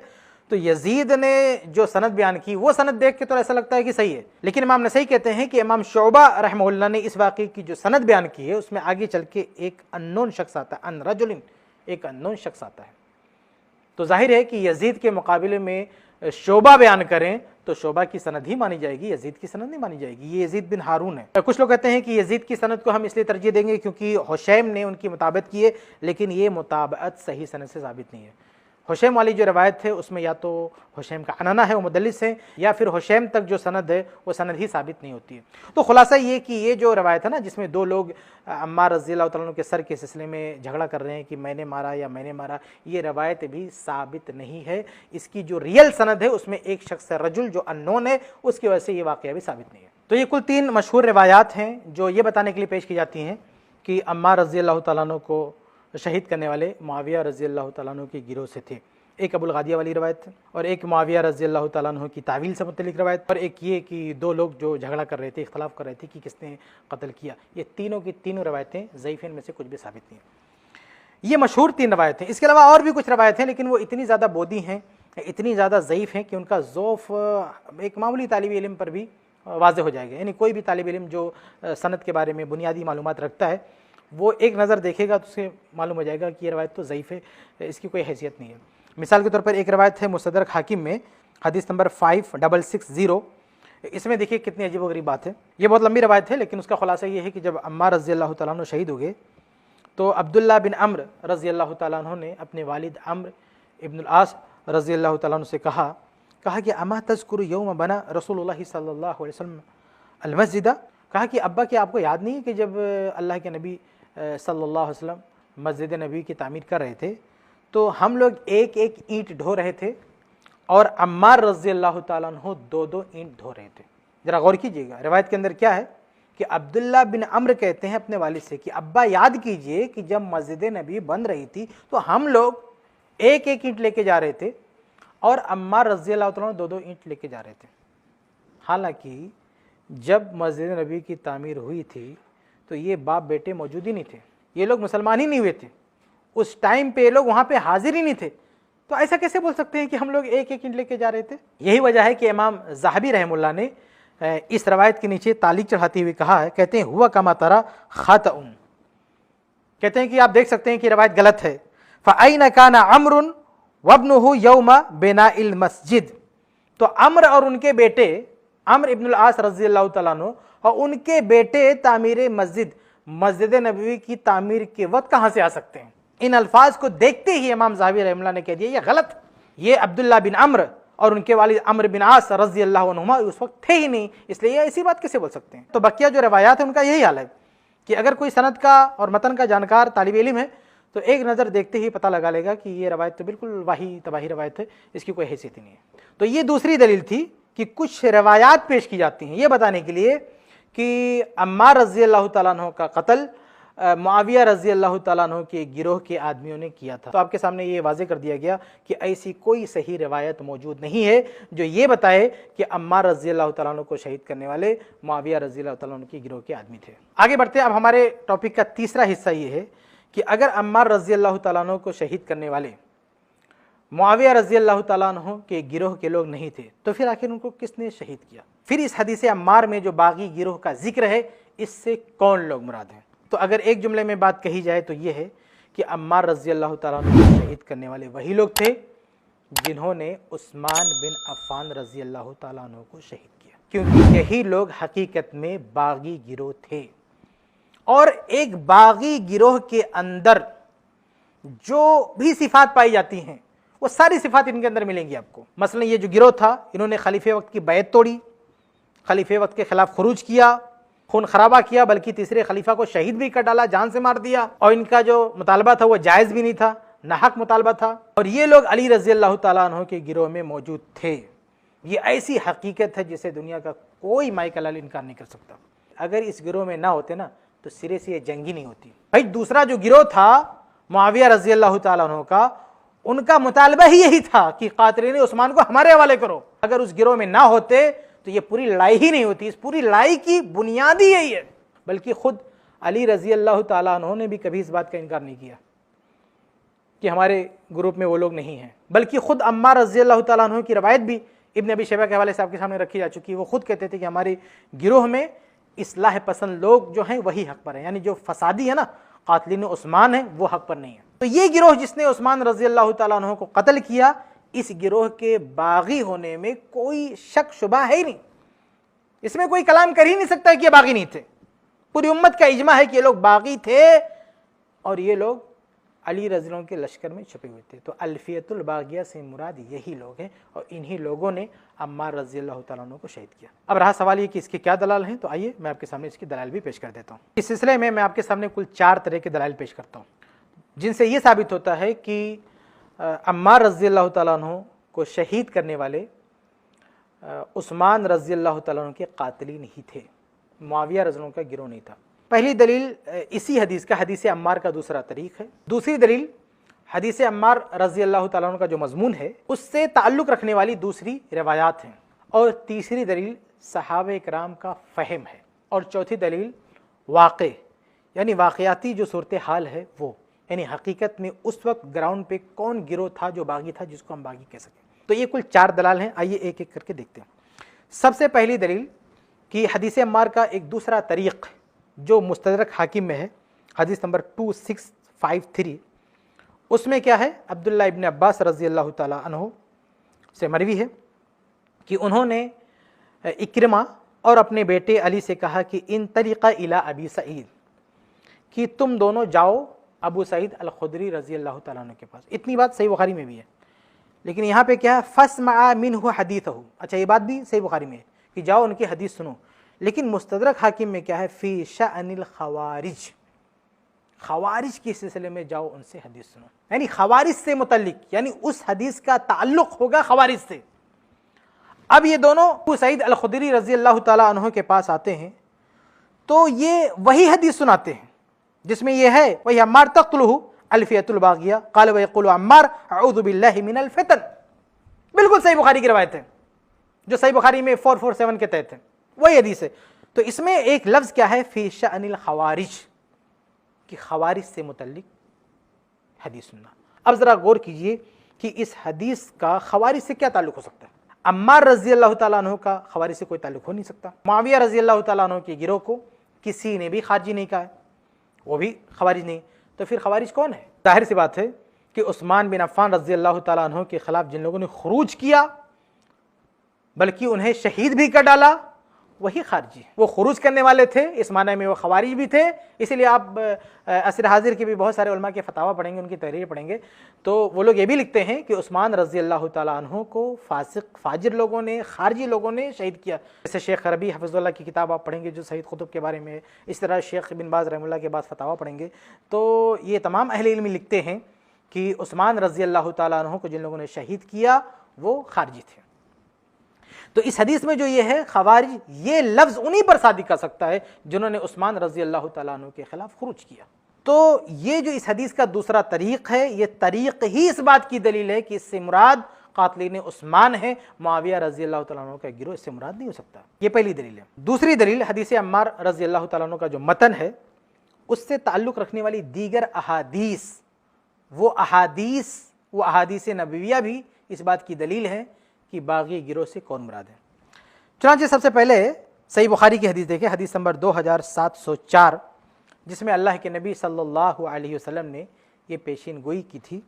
تو یزید نے جو سند بیان کی وہ سند دیکھ کے تو ایسا لگتا ہے کہ صحیح ہے، لیکن امام نسائی کہتے ہیں کہ امام شعبہ رحمہ اللہ نے اس واقعے کی جو سند بیان کی ہے اس میں آگے چل کے ایک اننون شخص آتا ہے، ان رجل، ایک اننون شخص آتا ہے۔ تو ظاہر ہے کہ یزید کے مقابلے میں شعبہ بیان کریں تو شعبہ کی سند ہی مانی جائے گی، یزید کی سند نہیں مانی جائے گی، یہ یزید بن ہارون ہے۔ کچھ لوگ کہتے ہیں کہ یزید کی سند کو ہم اس لیے ترجیح دیں گے کیونکہ حشیم نے ان کی مطابقت کی ہے، لیکن یہ مطابقت صحیح سند سے ثابت نہیں ہے۔ حشیم والی جو روایت ہے اس میں یا تو حشیم کا عنعنہ ہے، وہ مدلس ہے، یا پھر حشیم تک جو سند ہے وہ سند ہی ثابت نہیں ہوتی ہے۔ تو خلاصہ یہ کہ یہ جو روایت ہے نا جس میں دو لوگ عمار رضی اللہ تعالیٰ عنہ کے سر کے سلسلے میں جھگڑا کر رہے ہیں کہ میں نے مارا یا میں نے مارا، یہ روایت بھی ثابت نہیں ہے۔ اس کی جو ریئل سند ہے اس میں ایک شخص رجل جو انون ہے، اس کی وجہ سے یہ واقعہ بھی ثابت نہیں ہے۔ تو یہ کل 3 مشہور روایات ہیں جو یہ بتانے کے لیے پیش کی جاتی ہیں کہ عمار رضی اللہ تعالیٰ عنہ کو شہید کرنے والے معاویہ رضی اللہ تعالیٰ عنہ کے گروہ سے تھے۔ ایک ابو الغادیہ والی روایت اور ایک معاویہ رضی اللہ تعالیٰ عنہ کی تعویل سے متعلق روایت، اور ایک یہ کہ دو لوگ جو جھگڑا کر رہے تھے، اختلاف کر رہے تھے کہ کس نے قتل کیا۔ یہ تینوں کی تینوں روایتیں ضعیفین میں سے کچھ بھی ثابت نہیں ہیں۔ یہ مشہور 3 روایتیں، اس کے علاوہ اور بھی کچھ روایتیں لیکن وہ اتنی زیادہ بودی ہیں، اتنی زیادہ ضعیف ہیں کہ ان کا ضعف ایک معمولی طالب علم پر بھی واضح ہو جائے گا۔ یعنی کوئی بھی طالب علم جو سند کے بارے میں بنیادی معلومات رکھتا ہے وہ ایک نظر دیکھے گا تو اسے معلوم ہو جائے گا کہ یہ روایت تو ضعیف ہے، اس کی کوئی حیثیت نہیں ہے۔ مثال کے طور پر ایک روایت ہے مستدرک حاکم میں حدیث نمبر 5660، اس میں دیکھیے کتنی عجیب و غریب بات ہے۔ یہ بہت لمبی روایت ہے لیکن اس کا خلاصہ یہ ہے کہ جب عمار رضی اللہ تعالیٰ عنہ شہید ہو گئے تو عبداللہ بن عمرو رضی اللہ تعالیٰ عنہ نے اپنے والد عمرو ابن العاص رضی اللہ تعالیٰ عنہ سے کہا کہ اما تذکر یوم بنا رسول اللہ صلی اللہ علیہ وسلم المسجد، کہا کہ ابا کیا آپ کو یاد نہیں ہے کہ جب اللہ کے نبی صلی اللہ علیہ وسلم مسجد نبی کی تعمیر کر رہے تھے تو ہم لوگ ایک ایک اینٹ ڈھو رہے تھے اور عمار رضی اللہ تعالیٰ عنہ 2 اینٹ ڈھو رہے تھے۔ ذرا غور کیجئے گا روایت کے اندر کیا ہے کہ عبداللہ بن عمرو کہتے ہیں اپنے والد سے کہ ابا یاد کیجئے کہ جب مسجد نبی بن رہی تھی تو ہم لوگ ایک ایک اینٹ لے کے جا رہے تھے اور عمار رضی اللہ تعالیٰ عنہ 2 اینٹ لے کے جا رہے تھے۔ حالانکہ جب مسجد نبی کی تعمیر ہوئی تھی تو یہ باپ بیٹے موجود ہی نہیں تھے، یہ لوگ مسلمان ہی نہیں ہوئے تھے، اس ٹائم پہ لوگ وہاں پہ حاضر ہی نہیں تھے، تو ایسا کیسے بول سکتے ہیں کہ ہم لوگ ایک ایک اینٹ لے کے جا رہے تھے؟ یہی وجہ ہے کہ امام ذہبی رحمہ اللہ نے اس روایت کے نیچے تعلیق چڑھاتے ہوئے کہا ہے، کہتے ہیں ہوا کما ترى خطأ، کہتے ہیں کہ آپ دیکھ سکتے ہیں کہ روایت غلط ہے۔ فأين كان عمرو وابنه يوم بناء المسجد، تو عمرو اور ان کے بیٹے عمرو ابن العاص رضی اللہ تعالیٰ عنہ اور ان کے بیٹے تعمیر مسجد نبوی کی تعمیر کے وقت کہاں سے آ سکتے ہیں؟ ان الفاظ کو دیکھتے ہی امام ذہبی رحمہ اللہ نے کہہ دیا یہ غلط، یہ عبداللہ بن عمرو اور ان کے والد عمرو بن عاص رضی اللہ عنہما اس وقت تھے ہی نہیں، اس لیے یہ ایسی بات کیسے بول سکتے ہیں؟ تو بقیہ جو روایات ہیں ان کا یہی حال ہے کہ اگر کوئی سند کا اور متن کا جانکار طالب علم ہے تو ایک نظر دیکھتے ہی پتہ لگا لے گا کہ یہ روایت تو بالکل واہی تباہی روایت ہے، اس کی کوئی حیثیت ہی نہیں ہے۔ تو یہ دوسری دلیل تھی کہ کچھ روایات پیش کی جاتی ہیں یہ بتانے کے لیے کہ عمار رضی اللہ تعالیٰ عنہ کا قتل معاویہ رضی اللہ تعالیٰ عنہ کے گروہ کے آدمیوں نے کیا تھا۔ تو آپ کے سامنے یہ واضح کر دیا گیا کہ ایسی کوئی صحیح روایت موجود نہیں ہے جو یہ بتائے کہ عمار رضی اللہ تعالیٰ عنہ کو شہید کرنے والے معاویہ رضی اللہ تعالیٰ عنہ کے گروہ کے آدمی تھے۔ آگے بڑھتے ہیں۔ اب ہمارے ٹاپک کا تیسرا حصہ یہ ہے کہ اگر عمار رضی اللہ تعالیٰ عنہ کو شہید کرنے والے معاویہ رضی اللہ تعالیٰ عنہ کے گروہ کے لوگ نہیں تھے تو پھر آخر ان کو کس نے شہید کیا؟ پھر اس حدیث عمار میں جو باغی گروہ کا ذکر ہے اس سے کون لوگ مراد ہیں؟ تو اگر ایک جملے میں بات کہی جائے تو یہ ہے کہ عمار رضی اللہ تعالیٰ عنہ کو شہید کرنے والے وہی لوگ تھے جنہوں نے عثمان بن عفان رضی اللہ تعالیٰ عنہ کو شہید کیا، کیونکہ یہی لوگ حقیقت میں باغی گروہ تھے۔ اور ایک باغی گروہ کے اندر جو بھی صفات پائی جاتی ہیں وہ ساری صفات ان کے اندر ملیں گی آپ کو۔ مثلا یہ جو گروہ تھا انہوں نے خلیفہ وقت کی بیعت توڑی، خلیفہ وقت کے خلاف خروج کیا، خون خرابہ کیا، بلکہ تیسرے خلیفہ کو شہید بھی کر ڈالا، جان سے مار دیا، اور ان کا جو مطالبہ تھا وہ جائز بھی نہیں تھا، ناحق مطالبہ تھا، اور یہ لوگ علی رضی اللہ تعالیٰ عنہ کے گروہ میں موجود تھے۔ یہ ایسی حقیقت ہے جسے دنیا کا کوئی مائی کلال انکار نہیں کر سکتا۔ اگر اس گروہ میں نہ ہوتے نا تو سرے سے یہ جنگ ہی نہیں ہوتی۔ بھائی دوسرا جو گروہ تھا معاویہ رضی اللہ تعالیٰ عنہ کا، ان کا مطالبہ ہی یہی تھا کہ قاتلین عثمان کو ہمارے حوالے کرو۔ اگر اس گروہ میں نہ ہوتے تو یہ پوری لڑائی ہی نہیں ہوتی۔ اس پوری لڑائی کی بنیاد ہی یہی ہے۔ بلکہ خود علی رضی اللہ تعالیٰ عنہ نے بھی کبھی اس بات کا انکار نہیں کیا کہ ہمارے گروپ میں وہ لوگ نہیں ہیں، بلکہ خود عمار رضی اللہ تعالیٰ عنہ کی روایت بھی ابن ابی شیبہ کے حوالے سے آپ کے سامنے رکھی جا چکی ہے۔ وہ خود کہتے تھے کہ ہمارے گروہ میں اصلاح پسند لوگ جو ہیں وہی حق پر ہیں، یعنی جو فسادی ہے نا قاتلین عثمان ہیں وہ حق پر نہیں ہیں۔ تو یہ گروہ جس نے عثمان رضی اللہ تعالیٰ عنہ کو قتل کیا، اس گروہ کے باغی ہونے میں کوئی شک شبہ ہے ہی نہیں، اس میں کوئی کلام کر ہی نہیں سکتا کہ یہ باغی نہیں تھے۔ پوری امت کا اجماع ہے کہ یہ لوگ باغی تھے اور یہ لوگ علی رضی اللہ عنہ کے لشکر میں چھپے ہوئے تھے۔ تو الفیۃ الباغیہ سے مراد یہی لوگ ہیں اور انہی لوگوں نے عمار رضی اللہ تعالیٰ عنہ کو شہید کیا۔ اب رہا سوال یہ کہ اس کے کیا دلائل ہیں، تو آئیے میں آپ کے سامنے اس کی دلائل بھی پیش کر دیتا ہوں۔ اس سلسلے میں آپ کے سامنے کل 4 طرح کے دلائل پیش کرتا ہوں جن سے یہ ثابت ہوتا ہے کہ عمار رضی اللہ تعالیٰ عنہ کو شہید کرنے والے عثمان رضی اللہ تعالیٰ عنہ کے قاتلین ہی تھے، معاویہ رضی اللہ عنہ کا گروہ نہیں تھا۔ پہلی دلیل اسی حدیث کا حدیث عمار کا دوسرا طریق ہے۔ دوسری دلیل حدیث عمار رضی اللہ تعالیٰ عنہ کا جو مضمون ہے اس سے تعلق رکھنے والی دوسری روایات ہیں، اور تیسری دلیل صحابہ کرام کا فہم ہے، اور چوتھی دلیل واقع یعنی واقعاتی جو صورتحال ہے وہ، یعنی حقیقت میں اس وقت گراؤنڈ پہ کون گروہ تھا جو باغی تھا جس کو ہم باغی کہہ سکیں۔ تو یہ کل 4 دلائل ہیں، آئیے ایک ایک کر کے دیکھتے ہیں۔ سب سے پہلی دلیل کہ حدیث عمار کا ایک دوسرا طریق جو مستدرک حاکم میں ہے، حدیث نمبر 2653، اس میں کیا ہے؟ عبداللہ ابن عباس رضی اللہ تعالیٰ عنہ سے مروی ہے کہ انہوں نے اکرمہ اور اپنے بیٹے علی سے کہا کہ ان طریقہ الی ابی سعید، کہ تم دونوں جاؤ ابو سعید الخدری رضی اللہ تعالیٰ عنہ کے پاس۔ اتنی بات صحیح بخاری میں بھی ہے، لیکن یہاں پہ کیا ہے؟ فاسمع منہ حدیثہ، اچھا یہ بات بھی صحیح بخاری میں ہے کہ جاؤ ان کی حدیث سنو، لیکن مستدرک حاکم میں کیا ہے؟ فی شأن الخوارج، خوارج کے سلسلے میں جاؤ ان سے حدیث سنو، یعنی خوارج سے متعلق، یعنی اس حدیث کا تعلق ہوگا خوارج سے۔ اب یہ دونوں ابو سعید الخدری رضی اللہ تعالیٰ عنہ کے پاس آتے ہیں تو یہ وہی حدیث سناتے ہیں جس میں یہ ہے وہی عمار تقتلہ الفیۃ الباغیہ قال ویقول عمار اعوذ باللہ من الفتن، بالکل صحیح بخاری کی روایت ہے جو صحیح بخاری میں 447 کے تحت ہے، وہی حدیث ہے۔ تو اس میں ایک لفظ کیا ہے؟ فی شأن الخوارج، کہ خوارج سے متعلق حدیث سننا۔ اب ذرا غور کیجئے کہ اس حدیث کا خوارج سے کیا تعلق ہو سکتا ہے؟ عمار رضی اللہ تعالیٰ عنہ کا خوارج سے کوئی تعلق ہو نہیں سکتا۔ معاویہ رضی اللہ تعالیٰ عنہ کے گروہ کو کسی نے بھی خارجی نہیں کہا ہے، وہ بھی خوارج نہیں، تو پھر خوارج کون ہے؟ ظاہر سی بات ہے کہ عثمان بن عفان رضی اللہ تعالیٰ عنہ کے خلاف جن لوگوں نے خروج کیا بلکہ انہیں شہید بھی کر ڈالا وہی خارجی، وہ خروج کرنے والے تھے، اس معنی میں وہ خوارج بھی تھے۔ اسی لیے آپ عصر حاضر کے بھی بہت سارے علماء کے فتاویٰ پڑھیں گے، ان کی تحریر پڑھیں گے تو وہ لوگ یہ بھی لکھتے ہیں کہ عثمان رضی اللہ تعالیٰ عنہ کو فاسق فاجر لوگوں نے، خارجی لوگوں نے شہید کیا۔ جیسے شیخ ربیع حفظ اللہ کی کتاب آپ پڑھیں گے جو سید قطب کے بارے میں ہے، اس طرح شیخ بن باز رحمہ اللہ کے بعد فتاویٰ پڑھیں گے تو یہ تمام اہل علم لکھتے ہیں کہ عثمان رضی اللہ تعالیٰ عنہ کو جن لوگوں نے شہید کیا وہ خارجی تھے۔ تو اس حدیث میں جو یہ ہے خوارج، یہ لفظ انہی پر صادق کر سکتا ہے جنہوں نے عثمان رضی اللہ تعالیٰ عنہ کے خلاف خروج کیا۔ تو یہ جو اس حدیث کا دوسرا طریق ہے، یہ طریق ہی اس بات کی دلیل ہے کہ اس سے مراد قاتلین عثمان ہے، معاویہ رضی اللہ تعالیٰ عنہ کا گروہ اس سے مراد نہیں ہو سکتا۔ یہ پہلی دلیل ہے۔ دوسری دلیل حدیث عمار رضی اللہ تعالیٰ عنہ کا جو متن ہے اس سے تعلق رکھنے والی دیگر احادیث، وہ احادیث نبویہ بھی اس بات کی دلیل ہے کہ باغی گروہ سے کون مراد ہے۔ چنانچہ سب سے پہلے صحیح بخاری کی حدیث دیکھیں، حدیث نمبر 2704، جس میں اللہ کے نبی صلی اللہ علیہ وسلم نے یہ پیشین گوئی کی تھی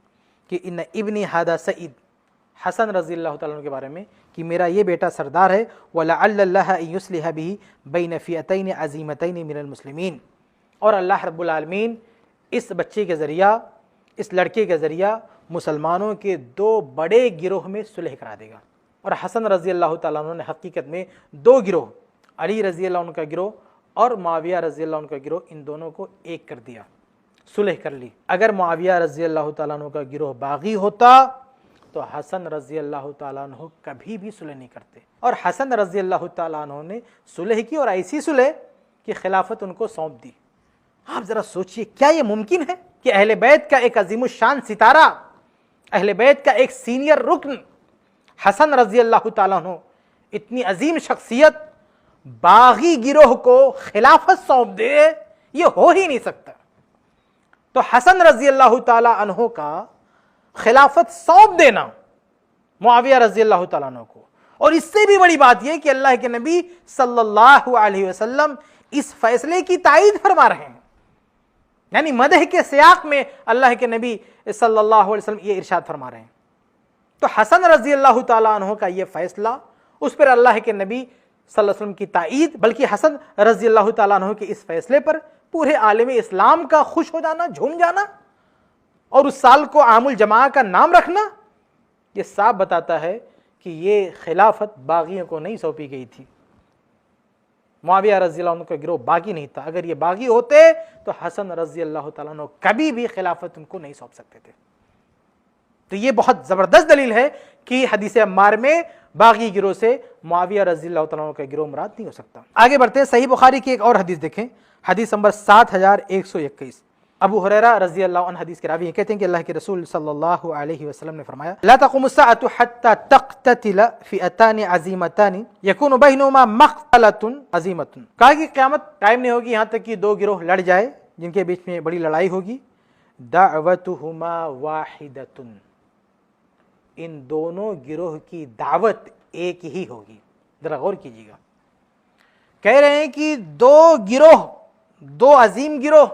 کہ ان ابنی ھذا سعید، حسن رضی اللہ تعالیٰ عنہ کے بارے میں، کہ میرا یہ بیٹا سردار ہے، وَلَعَلَّ اللَّهَ أَن يُصْلِحَ بِهِ بَيْنَ فِئَتَيْنِ عَظِیمَتَيْنِ مِنَ الْمُسْلِمِینَ، اور اللہ رب العالمین اس بچے کے ذریعہ، اس لڑکے کے ذریعہ مسلمانوں کے دو بڑے گروہ میں صلح کرا دے گا۔ اور حسن رضی اللہ تعالیٰ عنہ نے حقیقت میں دو گروہ، علی رضی اللہ عنہ کا گروہ اور معاویہ رضی اللہ عنہ کا گروہ، ان دونوں کو ایک کر دیا، صلح کر لی۔ اگر معاویہ رضی اللہ تعالیٰ عنہ کا گروہ باغی ہوتا تو حسن رضی اللہ تعالیٰ عنہ کبھی بھی صلح نہیں کرتے، اور حسن رضی اللہ تعالیٰ عنہ نے صلح کی، اور ایسی صلح کہ خلافت ان کو سونپ دی۔ آپ ذرا سوچئے، کیا یہ ممکن ہے کہ اہل بیت کا ایک عظیم الشان ستارہ، اہل بیت کا ایک سینئر رکن حسن رضی اللہ تعالیٰ عنہ، اتنی عظیم شخصیت، باغی گروہ کو خلافت سونپ دے؟ یہ ہو ہی نہیں سکتا۔ تو حسن رضی اللہ تعالیٰ عنہ کا خلافت سونپ دینا معاویہ رضی اللہ تعالیٰ عنہ کو، اور اس سے بھی بڑی بات یہ کہ اللہ کے نبی صلی اللہ علیہ وسلم اس فیصلے کی تائید فرما رہے ہیں، یعنی مدح کے سیاق میں اللہ کے نبی صلی اللہ علیہ وسلم یہ ارشاد فرما رہے ہیں۔ تو حسن رضی اللہ تعالیٰ عنہ کا یہ فیصلہ، اس پر اللہ کے نبی صلی اللہ علیہ وسلم کی تائید، بلکہ حسن رضی اللہ تعالیٰ عنہ کے اس فیصلے پر پورے عالم اسلام کا خوش ہو جانا، جھوم جانا، اور اس سال کو عام الجماع کا نام رکھنا، یہ صاف بتاتا ہے کہ یہ خلافت باغیوں کو نہیں سونپی گئی تھی۔ معاویہ رضی اللہ عنہ کا گروہ باغی نہیں تھا، اگر یہ باغی ہوتے تو حسن رضی اللہ تعالیٰ عنہ کبھی بھی خلافت ان کو نہیں سونپ سکتے تھے۔ تو یہ بہت زبردست دلیل ہے کہ حدیث عمار میں باغی گروہ سے معاویہ رضی اللہ تعالیٰ عنہ کا گروہ مراد نہیں ہو سکتا۔ آگے بڑھتے ہیں، صحیح بخاری کی ایک اور حدیث دیکھیں، حدیث نمبر 7121، ابو ہریرہ رضی اللہ عنہ حدیث کے راوی ہیں، کہتے ہیں کہ اللہ کے رسول صلی اللہ علیہ وسلم نے فرمایا، لا تقوم الساعة حتى تقتتل فئتان عظیمتان یکون بینہما مقتلۃ عظیمۃ، کہا کہ قیامت قائم نہیں ہوگی یہاں تک کہ دو گروہ لڑ جائے جن کے بیچ میں بڑی لڑائی ہوگی، دعوتہما واحدۃ، ان دونوں گروہ کی دعوت ایک ہی ہوگی۔ ذرا غور کیجیے گا، کہہ رہے ہیں کہ دو گروہ، دو عظیم گروہ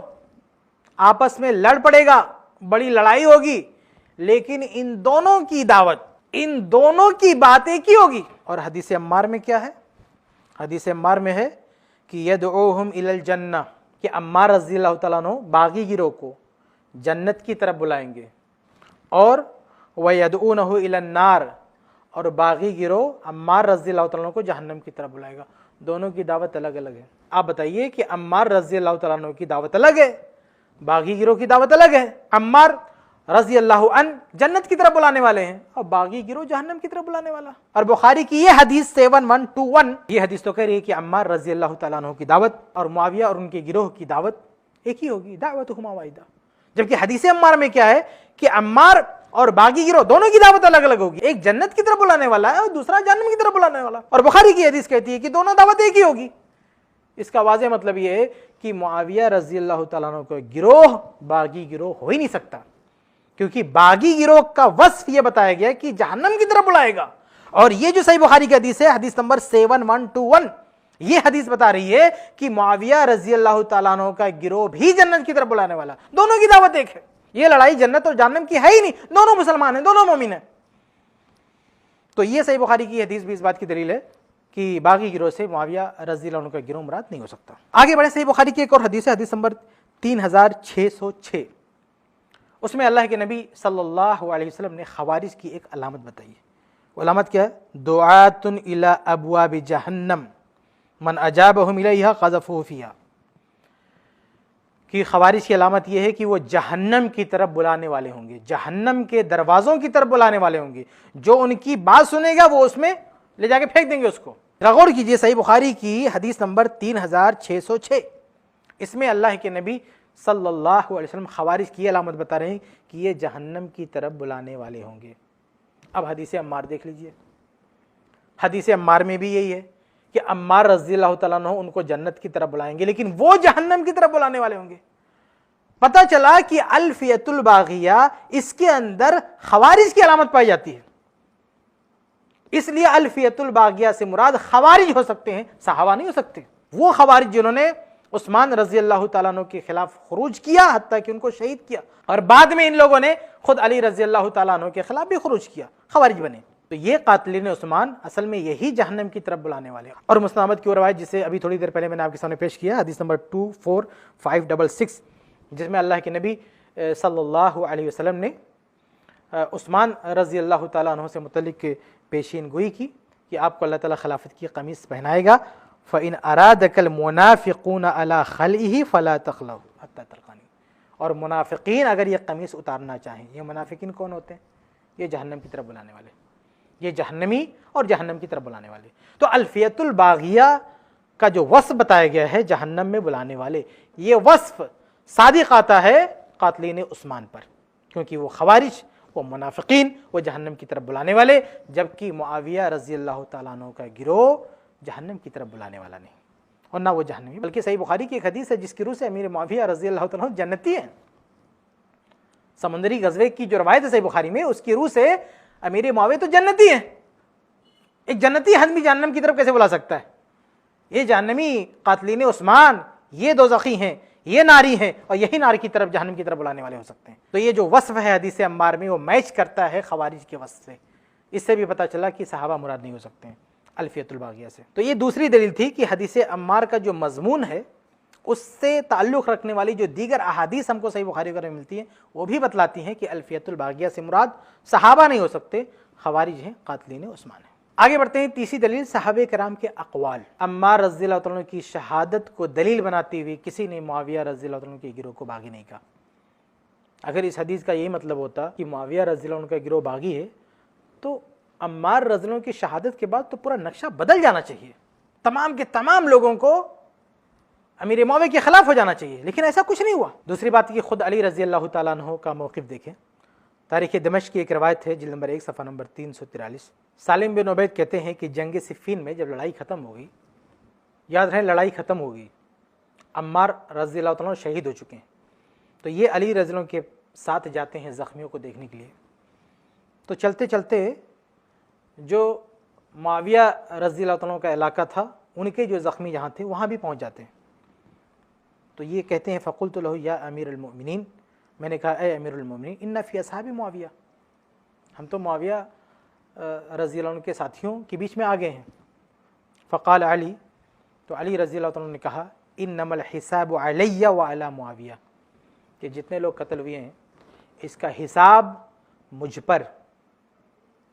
آپس میں لڑ پڑے گا، بڑی لڑائی ہوگی، لیکن ان دونوں کی دعوت، ان دونوں کی بات ایک ہی ہوگی۔ اور حدیث عمار میں کیا ہے؟ حدیث عمار میں ہے کہ یدعوہم الی الجنہ، کہ عمار رضی اللہ تعالیٰ عنہ باغی گروہ کو جنت کی طرف بلائیں گے، اور وَيَدْعُونَهُ إِلَى النَّارِ، اور باغی گروہ عمار رضی اللہ تعالیٰ عنہ کو جہنم کی طرف بلائے گا۔ دونوں کی دعوت الگ الگ ہے۔ آپ بتائیے کہ عمار رضی اللہ تعالیٰ عنہ کی دعوت الگ ہے، باغی گروہ کی دعوت الگ ہے۔ عمار رضی اللہ عنہ جنت کی طرف بلانے والے ہیں، اور باغی گروہ جہنم کی طرف بلانے والا۔ اور بخاری کی یہ حدیث 7121، یہ حدیث تو کہہ رہی ہے کہ عمار رضی اللہ تعالیٰ عنہ کی دعوت اور معاویہ اور ان کے گروہ کی دعوت ایک ہی ہوگی، دعوتہما واحدہ۔ جبکہ حدیث عمار میں کیا ہے کہ عمار اور باغی گروہ دونوں کی دعوت الگ الگ ہوگی، ایک جنت کی طرف بلانے والا ہے اور دوسرا جہنم کی طرف بلانے والا۔ اور بخاری کی حدیث کہتی ہے کہ دونوں دعوت ایک ہی ہوگی۔ اس کا واضح مطلب یہ ہے کہ معاویہ رضی اللہ تعالیٰ عنہ کا گروہ باغی گروہ ہو ہی نہیں سکتا، کیونکہ باغی گروہ کا وصف یہ بتایا گیا کہ جہنم کی طرف بلائے گا۔ اور یہ جو صحیح بخاری کی حدیث ہے، حدیث نمبر 7121، یہ حدیث بتا رہی ہے کہ معاویہ رضی اللہ تعالیٰ عنہ کا گروہ بھی جنت کی طرف بلانے والا، دونوں کی دعوت ایک ہے۔ یہ لڑائی جنت اور جہنم کی ہے ہی نہیں، دونوں مسلمان ہیں، دونوں مومن ہیں۔ تو یہ صحیح بخاری کی حدیث بھی اس بات کی دلیل ہے کہ باغی گروہ سے معاویہ رضی اللہ عنہ کا گروہ مراد نہیں ہو سکتا۔ آگے بڑھے، صحیح بخاری کی ایک اور حدیث ہے، حدیث نمبر 3606، اس میں اللہ کے نبی صلی اللہ علیہ وسلم نے خوارج کی ایک علامت بتائی ہے۔ وہ علامت کیا ہے؟ دعات الی ابواب جہنم من اجابہم الیہا قذفوہ فیہا، کہ خوارج کی علامت یہ ہے کہ وہ جہنم کی طرف بلانے والے ہوں گے، جہنم کے دروازوں کی طرف بلانے والے ہوں گے، جو ان کی بات سنے گا وہ اس میں لے جا کے پھینک دیں گے اس کو۔ غور کیجئے صحیح بخاری کی حدیث نمبر 3606، اس میں اللہ کے نبی صلی اللہ علیہ وسلم خوارج کی علامت بتا رہے ہیں کہ یہ جہنم کی طرف بلانے والے ہوں گے۔ اب حدیث عمار دیکھ لیجئے، حدیث عمار میں بھی یہی ہے کہ عمار رضی اللہ تعالیٰ عنہ ان کو جنت کی طرف بلائیں گے، لیکن وہ جہنم کی طرف بلانے والے ہوں گے۔ پتہ چلا کہ الفیۃ الباغیہ اس کے اندر خوارج کی علامت پائی جاتی ہے، اس لیے الفیۃ الباغیہ سے مراد خوارج ہو سکتے ہیں، صحابہ نہیں ہو سکتے۔ وہ خوارج جنہوں نے عثمان رضی اللہ تعالیٰ عنہ کے خلاف خروج کیا، حتیٰ کہ ان کو شہید کیا، اور بعد میں ان لوگوں نے خود علی رضی اللہ تعالیٰ عنہ کے خلاف بھی خروج کیا، خوارج بنے۔ تو یہ قاتلین عثمان اصل میں یہی جہنم کی طرف بلانے والے ہیں۔ اور مسلم احمد کی وہ روایت جسے ابھی تھوڑی دیر پہلے میں نے آپ کے سامنے پیش کیا، حدیث نمبر 24566، جس میں اللہ کے نبی صلی اللہ علیہ وسلم نے عثمان رضی اللہ تعالیٰ عنہ سے متعلق پیشین گوئی کی کہ آپ کو اللہ تعالیٰ خلافت کی قمیص پہنائے گا، فَإِنْ أَرَادَكَ الْمُنَافِقُونَ عَلَى خَلْعِهِ فَلَا تَخْلَعُوا حَتَّى تَلْقَانِي۔ اور منافقین اگر یہ قمیص اتارنا چاہیں، یہ منافقین کون ہوتے ہیں؟ یہ جہنم کی طرف بلانے والے، یہ جہنمی اور جہنم کی طرف بلانے والے۔ تو الفیۃ الباغیہ کا جو وصف بتایا گیا ہے جہنم میں بلانے والے، یہ وصف صادق آتا ہے قاتلین عثمان پر، کیونکہ وہ خوارج، وہ منافقین، وہ جہنم کی طرف بلانے والے، جبکہ معاویہ رضی اللہ تعالیٰ عنہ کا گروہ جہنم کی طرف بلانے والا نہیں، اور نہ وہ جہنمی، بلکہ صحیح بخاری کی ایک حدیث ہے جس کی روح سے امیر معاویہ رضی اللہ تعالیٰ عنہ جنتی ہیں۔ سمندری غزوے کی جو روایت ہے صحیح بخاری میں، اس کی روح سے امیر معاویہ تو جنتی ہیں۔ ایک جنتی آدمی جہنم کی طرف کیسے بلا سکتا ہے؟ یہ جہنمی قاتلین عثمان یہ دوزخی ہیں، یہ ناری ہیں، اور یہی نار کی طرف جہنم کی طرف بلانے والے ہو سکتے ہیں۔ تو یہ جو وصف ہے حدیث عمار میں، وہ میچ کرتا ہے خوارج کے وصف سے۔ اس سے بھی پتہ چلا کہ صحابہ مراد نہیں ہو سکتے ہیں الفیۃ الباغیہ سے۔ تو یہ دوسری دلیل تھی کہ حدیث عمار کا جو مضمون ہے اس سے تعلق رکھنے والی جو دیگر احادیث ہم کو صحیح بخاری وغیرہ میں ملتی ہیں، وہ بھی بتلاتی ہیں کہ الفیۃ الباغیہ سے مراد صحابہ نہیں ہو سکتے، خوارج ہیں، قاتلین عثمان ہیں۔ آگے بڑھتے ہیں، تیسری دلیل صحابہ کرام کے اقوال۔ عمار رضی اللہ عنہ کی شہادت کو دلیل بناتی ہوئی کسی نے معاویہ رضی اللہ عنہ کے گروہ کو باغی نہیں کہا۔ اگر اس حدیث کا یہی مطلب ہوتا کہ معاویہ رضی اللہ عنہ کا گروہ باغی ہے، تو عمار رضی اللہ عنہ کی شہادت کے بعد تو پورا نقشہ بدل جانا چاہیے، تمام کے تمام لوگوں کو امیر معاویہ کے خلاف ہو جانا چاہیے، لیکن ایسا کچھ نہیں ہوا۔ دوسری بات یہ خود علی رضی اللہ تعالیٰ عنہ کا موقف دیکھیں۔ تاریخ دمشق کی ایک روایت ہے، جلد نمبر 1 صفحہ نمبر 343۔ سالم بن عبید کہتے ہیں کہ جنگ صفین میں جب لڑائی ختم ہو گئی، یاد رہے لڑائی ختم ہو گئی، عمار رضی اللہ تعالیٰ شہید ہو چکے ہیں، تو یہ علی رضی اللہ کے ساتھ جاتے ہیں زخمیوں کو دیکھنے کے لیے۔ تو چلتے چلتے جو معاویہ رضی اللہ تعالیٰ کا علاقہ تھا، ان کے جو زخمی جہاں تھے وہاں بھی پہنچ جاتے ہیں۔ تو یہ کہتے ہیں فقلت له یا امیر المؤمنین، میں نے کہا اے امیر المؤمنین ان فی اصحاب معاویہ، ہم تو معاویہ رضی اللہ عنہ کے ساتھیوں کے بیچ میں آ گئے ہیں۔ فقال علی، تو علی رضی اللہ عنہ نے کہا انما الحساب علی وعلی معاویہ، کہ جتنے لوگ قتل ہوئے ہیں اس کا حساب مجھ پر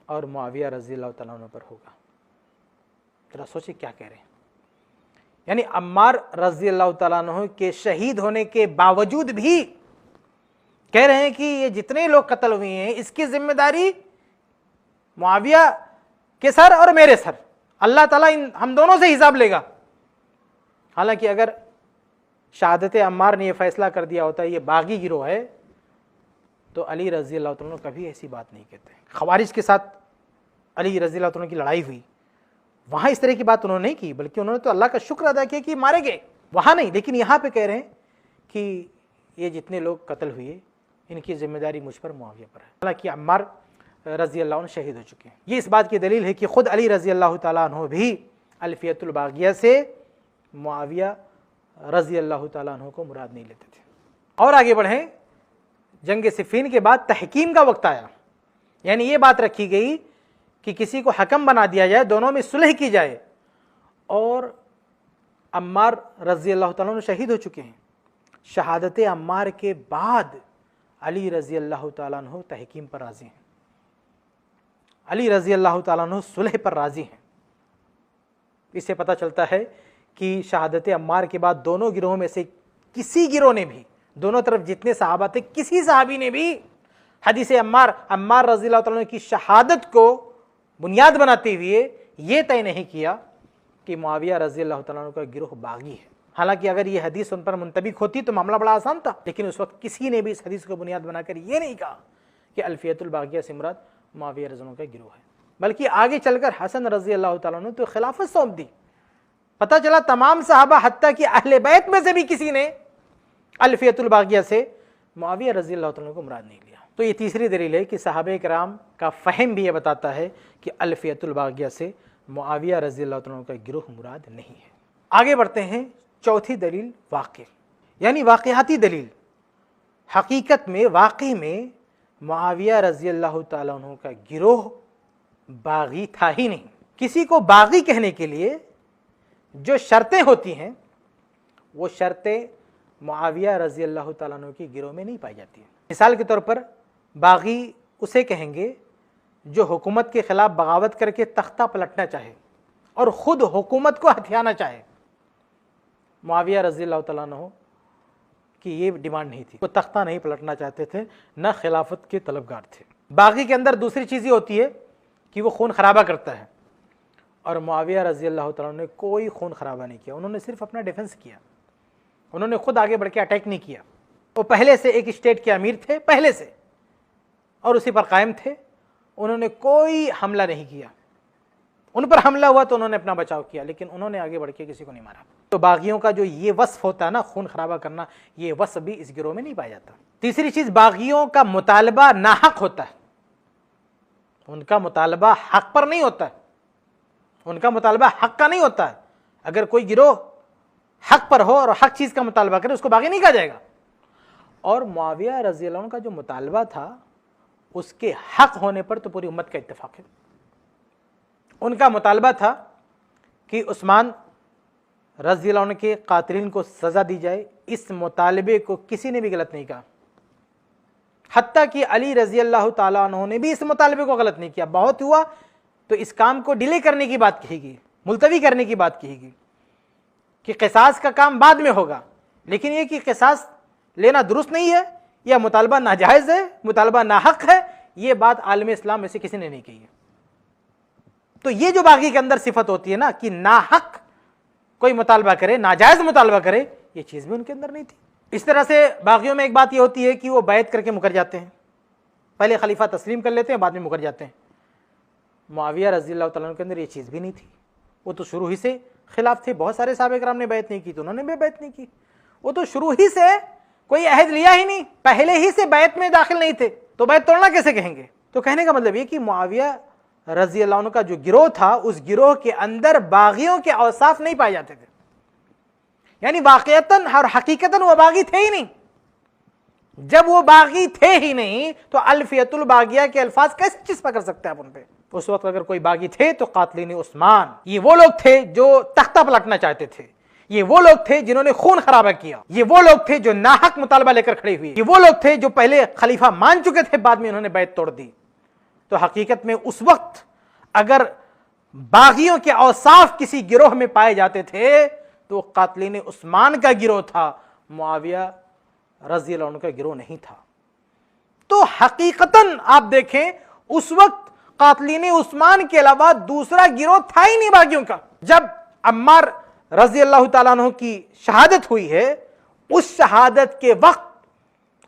اور معاویہ رضی اللہ تعالیٰ عنہ پر ہوگا۔ ذرا سوچیں کیا کہہ رہے ہیں، یعنی عمار رضی اللہ تعالیٰ عنہ کے شہید ہونے کے باوجود بھی کہہ رہے ہیں کہ یہ جتنے لوگ قتل ہوئے ہیں اس کی ذمہ داری معاویہ کے سر اور میرے سر، اللہ تعالیٰ ہم دونوں سے حساب لے گا۔ حالانکہ اگر شہادت عمار نے یہ فیصلہ کر دیا ہوتا ہے یہ باغی گروہ ہے، تو علی رضی اللہ تعالیٰ کبھی ایسی بات نہیں کہتے۔ خوارج کے ساتھ علی رضی اللہ تعالیٰ کی لڑائی ہوئی، وہاں اس طرح کی بات انہوں نے نہیں کی، بلکہ انہوں نے تو اللہ کا شکر ادا کیا کہ مارے گئے، وہاں نہیں، لیکن یہاں پہ کہہ رہے ہیں کہ یہ جتنے لوگ قتل ہوئے ان کی ذمہ داری مجھ پر معاویہ پر ہے، حالانکہ عمار رضی اللہ عنہ شہید ہو چکے ہیں۔ یہ اس بات کی دلیل ہے کہ خود علی رضی اللہ تعالیٰ عنہ بھی الفیۃ الباغیہ سے معاویہ رضی اللہ تعالیٰ عنہ کو مراد نہیں لیتے تھے۔ اور آگے بڑھیں، جنگ صفین کے بعد تحکیم کا وقت آیا، یعنی یہ بات رکھی گئی کہ کسی کو حکم بنا دیا جائے، دونوں میں صلح کی جائے، اور عمار رضی اللہ تعالیٰ عنہ شہید ہو چکے ہیں۔ شہادت عمار کے بعد علی رضی اللہ تعالیٰ عنہ تحکیم پر راضی ہیں، علی رضی اللہ تعالیٰ عنہ صلح پر راضی ہیں۔ اس سے پتہ چلتا ہے کہ شہادت عمار کے بعد دونوں گروہوں میں سے کسی گروہ نے بھی، دونوں طرف جتنے صحابہ تھے کسی صحابی نے بھی حدیث عمار رضی اللہ تعالیٰ عنہ کی شہادت کو بنیاد بناتے ہوئے یہ طے نہیں کیا کہ معاویہ رضی اللہ تعالیٰ عنہ کا گروہ باغی ہے۔ حالانکہ اگر یہ حدیث ان پر منطبق ہوتی تو معاملہ بڑا آسان تھا، لیکن اس وقت کسی نے بھی اس حدیث کو بنیاد بنا کر یہ نہیں کہا کہ الفیۃ الباغیہ سے مراد معاویہ رضی اللہ عنہ کا گروہ ہے، بلکہ آگے چل کر حسن رضی اللہ تعالیٰ عنہ تو خلافت سونپ دی۔ پتہ چلا تمام صحابہ حتیٰ کہ اہل بیت میں سے بھی کسی نے الفیۃ الباغیہ سے معاویہ رضی اللہ تعالیٰ عنہ کو مراد نہیں لیا۔ تو یہ تیسری دلیل ہے کہ صحابہ کرام کا فہم بھی یہ بتاتا ہے کہ الفیۃ الباغیہ سے معاویہ رضی اللہ تعالیٰ عنہ کا گروہ مراد نہیں ہے۔ آگے بڑھتے ہیں، چوتھی دلیل واقع، یعنی واقعاتی دلیل۔ حقیقت میں واقعی میں معاویہ رضی اللہ تعالیٰ عنہ کا گروہ باغی تھا ہی نہیں۔ کسی کو باغی کہنے کے لیے جو شرطیں ہوتی ہیں وہ شرطیں معاویہ رضی اللہ تعالیٰ عنہ کی گروہ میں نہیں پائی جاتی ہیں۔ مثال کے طور پر باغی اسے کہیں گے جو حکومت کے خلاف بغاوت کر کے تختہ پلٹنا چاہے اور خود حکومت کو ہتھیانا چاہے۔ معاویہ رضی اللہ تعالیٰ عنہ کی یہ ڈیمانڈ نہیں تھی، وہ تختہ نہیں پلٹنا چاہتے تھے، نہ خلافت کے طلبگار تھے۔ باغی کے اندر دوسری چیز یہ ہوتی ہے کہ وہ خون خرابہ کرتا ہے، اور معاویہ رضی اللہ تعالیٰ عنہ نے کوئی خون خرابہ نہیں کیا، انہوں نے صرف اپنا ڈیفنس کیا، انہوں نے خود آگے بڑھ کے اٹیک نہیں کیا۔ وہ پہلے سے ایک اسٹیٹ کے امیر تھے، پہلے سے، اور اسی پر قائم تھے، انہوں نے کوئی حملہ نہیں کیا۔ ان پر حملہ ہوا تو انہوں نے اپنا بچاؤ کیا، لیکن انہوں نے آگے بڑھ کے کسی کو نہیں مارا۔ تو باغیوں کا جو یہ وصف ہوتا ہے نا، خون خرابہ کرنا، یہ وصف بھی اس گروہ میں نہیں پایا جاتا۔ تیسری چیز، باغیوں کا مطالبہ ناحق ہوتا ہے، ان کا مطالبہ حق پر نہیں ہوتا ہے، ان کا مطالبہ حق کا نہیں ہوتا ہے۔ اگر کوئی گروہ حق پر ہو اور حق چیز کا مطالبہ کرے اس کو باغی نہیں کہا جائے گا۔ اور معاویہ رضی اللہ عنہ کا جو مطالبہ تھا اس کے حق ہونے پر تو پوری امت کا اتفاق ہے۔ ان کا مطالبہ تھا کہ عثمان رضی اللہ عنہ کے قاتلین کو سزا دی جائے، اس مطالبے کو کسی نے بھی غلط نہیں کہا، حتیٰ کہ علی رضی اللہ تعالیٰ عنہ نے بھی اس مطالبے کو غلط نہیں کیا۔ بہت ہوا تو اس کام کو ڈیلے کرنے کی بات کہی گئی، ملتوی کرنے کی بات کہی گئی کہ قصاص کا کام بعد میں ہوگا، لیکن یہ کہ قصاص لینا درست نہیں ہے یا مطالبہ ناجائز ہے، مطالبہ ناحق ہے، یہ بات عالم اسلام میں سے کسی نے نہیں کہی ہے۔ تو یہ جو باغی کے اندر صفت ہوتی ہے نا کہ ناحق کوئی مطالبہ کرے، ناجائز مطالبہ کرے، یہ چیز بھی ان کے اندر نہیں تھی۔ اس طرح سے باغیوں میں ایک بات یہ ہوتی ہے کہ وہ بیعت کر کے مکر جاتے ہیں، پہلے خلیفہ تسلیم کر لیتے ہیں، بعد میں مکر جاتے ہیں۔ معاویہ رضی اللہ تعالیٰ عنہ کے اندر یہ چیز بھی نہیں تھی، وہ تو شروع ہی سے خلاف تھے۔ بہت سارے صحابہ کرام نے بیعت نہیں کی تو انہوں نے بھی بیعت نہیں کی، وہ تو شروع ہی سے کوئی عہد لیا ہی نہیں، پہلے ہی سے بیعت میں داخل نہیں تھے، تو بیعت توڑنا کیسے کہیں گے؟ تو کہنے کا مطلب یہ کہ معاویہ رضی اللہ عنہ کا جو گروہ تھا اس گروہ کے اندر باغیوں کے اوصاف نہیں پائے جاتے تھے، یعنی واقعتاً اور حقیقتاً وہ باغی تھے ہی نہیں۔ جب وہ باغی تھے ہی نہیں تو الفیۃ الباغیہ کے الفاظ کیسے چسپا کر سکتے ہیں آپ ان پہ؟ اس وقت اگر کوئی باغی تھے تو قاتلین عثمان، یہ وہ لوگ تھے جو تختہ پلٹنا چاہتے تھے، یہ وہ لوگ تھے جنہوں نے خون خرابہ کیا، یہ وہ لوگ تھے جو ناحق مطالبہ لے کر کھڑے ہوئے، یہ وہ لوگ تھے جو پہلے خلیفہ مان چکے تھے، بعد میں انہوں نے بیعت توڑ دی۔ تو حقیقت میں اس وقت اگر باغیوں کے اوصاف کسی گروہ میں پائے جاتے تھے تو قاتلین عثمان کا گروہ تھا، معاویہ رضی اللہ عنہ کا گروہ نہیں تھا۔ تو حقیقتاً آپ دیکھیں اس وقت قاتلین عثمان کے علاوہ دوسرا گروہ تھا ہی نہیں باغیوں کا۔ جب عمار رضی اللہ تعالیٰ عنہ کی شہادت ہوئی ہے، اس شہادت کے وقت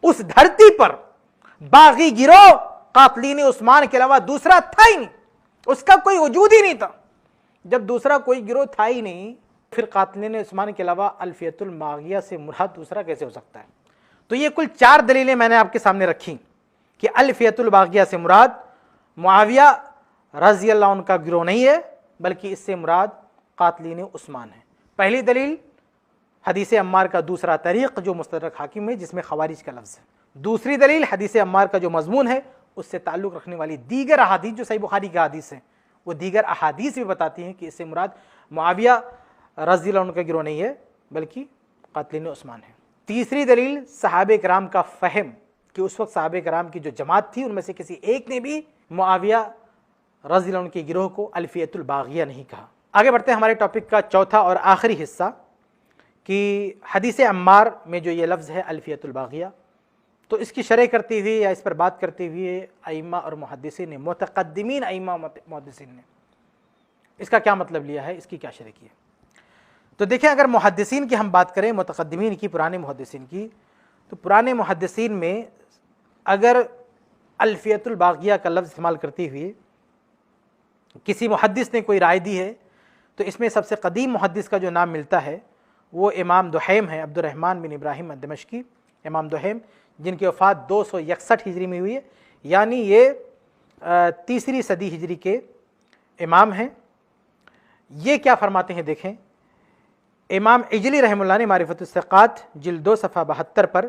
اس دھرتی پر باغی گروہ قاتلین عثمان کے علاوہ دوسرا تھا ہی نہیں، اس کا کوئی وجود ہی نہیں تھا۔ جب دوسرا کوئی گروہ تھا ہی نہیں پھر قاتلین عثمان کے علاوہ الفیۃ الباغیہ سے مراد دوسرا کیسے ہو سکتا ہے؟ تو یہ کل 4 دلیلیں میں نے آپ کے سامنے رکھی کہ الفیۃ الباغیہ سے مراد معاویہ رضی اللہ عنہ کا گروہ نہیں ہے، بلکہ اس سے مراد قاتلین عثمان ہے۔ پہلی دلیل حدیث عمار کا دوسرا طریق جو مستدرک حاکم میں جس میں خوارج کا لفظ ہے۔ دوسری دلیل حدیث عمار کا جو مضمون ہے اس سے تعلق رکھنے والی دیگر احادیث جو صحیح بخاری کی احادیث ہیں، وہ دیگر احادیث بھی بتاتی ہیں کہ اس سے مراد معاویہ رضی اللہ عنہ کا گروہ نہیں ہے بلکہ قاتلین عثمان ہے۔ تیسری دلیل صحابہ کرام کا فہم کہ اس وقت صحابہ کرام کی جو جماعت تھی ان میں سے کسی ایک نے بھی معاویہ رضی اللہ عنہ کے گروہ کو الفیۃ الباغیہ نہیں کہا۔ آگے بڑھتے ہیں ہمارے ٹاپک کا چوتھا اور آخری حصہ کہ حدیث عمار میں جو یہ لفظ ہے الفیۃ الباغیہ، تو اس کی شرح کرتے ہوئے یا اس پر بات کرتے ہوئے ائمہ اور محدثین نے، متقدمین ائمہ اور محدثین نے اس کا کیا مطلب لیا ہے، اس کی کیا شرح کی ہے؟ تو دیکھیں اگر محدثین کی ہم بات کریں، متقدمین کی، پرانے محدثین کی، تو پرانے محدثین میں اگر الفیۃ الباغیہ کا لفظ استعمال کرتے ہوئے کسی محدث نے کوئی رائے دی ہے تو اس میں سب سے قدیم محدث کا جو نام ملتا ہے وہ امام دحیم ہے، عبد الرحمن بن ابراہیم الدمشقی، امام دحیم، جن کی وفات 261 ہجری میں ہوئی ہے، یعنی یہ تیسری صدی ہجری کے امام ہیں۔ یہ کیا فرماتے ہیں دیکھیں، امام عجلی رحمہ اللہ نے معرفت الثقات جلد 2 صفحہ 72 پر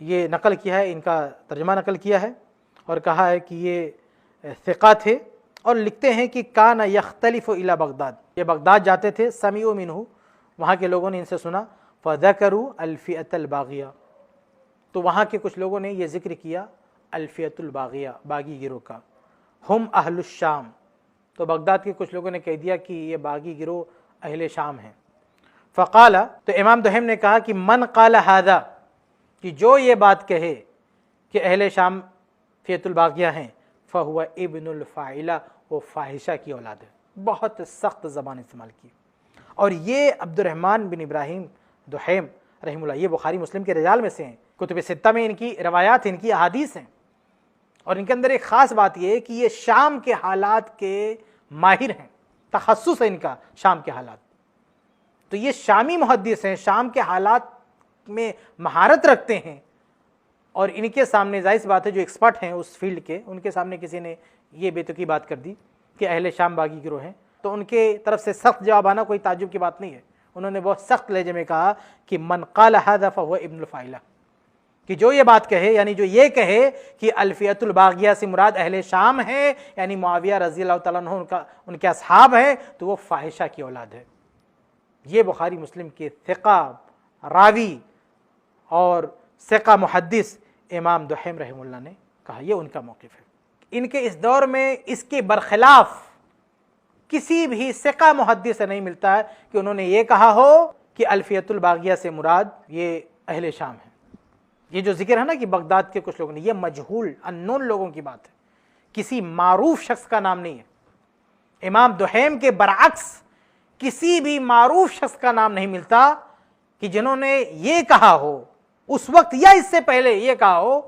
یہ نقل کیا ہے، ان کا ترجمہ نقل کیا ہے اور کہا ہے کہ یہ ثقہ تھے، اور لکھتے ہیں کہ کان یختلف الی بغداد، یہ بغداد جاتے تھے، سمعوا منہ، وہاں کے لوگوں نے ان سے سنا، فذکروا الفیۃ الباغیہ، تو وہاں کے کچھ لوگوں نے یہ ذکر کیا الفیۃ الباغیہ، باغی گروہ کا، ہم اہل الشام، تو بغداد کے کچھ لوگوں نے کہہ دیا کہ یہ باغی گروہ اہل شام ہیں۔ فقال، تو امام دحیم نے کہا کہ من قال ھذا، کہ جو یہ بات کہے کہ اہل شام فیۃ الباغیہ ہیں، فہو ابن الفاعلہ، وہ فاحشہ کی اولاد ہے۔ بہت سخت زبان استعمال کی، اور یہ عبد الرحمن بن ابراہیم دحیم رحمہ اللہ، یہ بخاری مسلم کے رجال میں سے ہیں، کتب ستہ میں ان کی روایات، ان کی احادیث ہیں، اور ان کے اندر ایک خاص بات یہ ہے کہ یہ شام کے حالات کے ماہر ہیں، تخصص ہے ان کا شام کے حالات، تو یہ شامی محدث ہیں، شام کے حالات میں مہارت رکھتے ہیں، اور ان کے سامنے ظاہر سی بات ہے جو ایکسپرٹ ہیں اس فیلڈ کے، ان کے سامنے کسی نے یہ بے تکی بات کر دی کہ اہل شام باغی گروہ ہیں، تو ان کے طرف سے سخت جواب آنا کوئی تعجب کی بات نہیں ہے۔ انہوں نے بہت سخت لہجے میں کہا کہ من قال ھذا فهو ابن الفاعلہ، کہ جو یہ بات کہے، یعنی جو یہ کہے کہ الفیۃ الباغیہ سے مراد اہل شام ہے، یعنی معاویہ رضی اللہ تعالیٰ عنہ ان کے اصحاب ہیں، تو وہ فاحشہ کی اولاد ہے۔ یہ بخاری مسلم کے ثقہ راوی اور ثقہ محدث امام دحیم رحمہ اللہ نے کہا، یہ ان کا موقف ہے۔ ان کے اس دور میں اس کے برخلاف کسی بھی ثقہ محدث سے نہیں ملتا ہے کہ انہوں نے یہ کہا ہو کہ الفیۃ الباغیہ سے مراد یہ اہل شام ہے۔ یہ جو ذکر ہے نا کہ بغداد کے کچھ لوگوں نے، یہ مجہول اننون لوگوں کی بات ہے، کسی معروف شخص کا نام نہیں ہے۔ امام دحیم کے برعکس کسی بھی معروف شخص کا نام نہیں ملتا کہ جنہوں نے یہ کہا ہو اس وقت یا اس سے پہلے یہ کہا ہو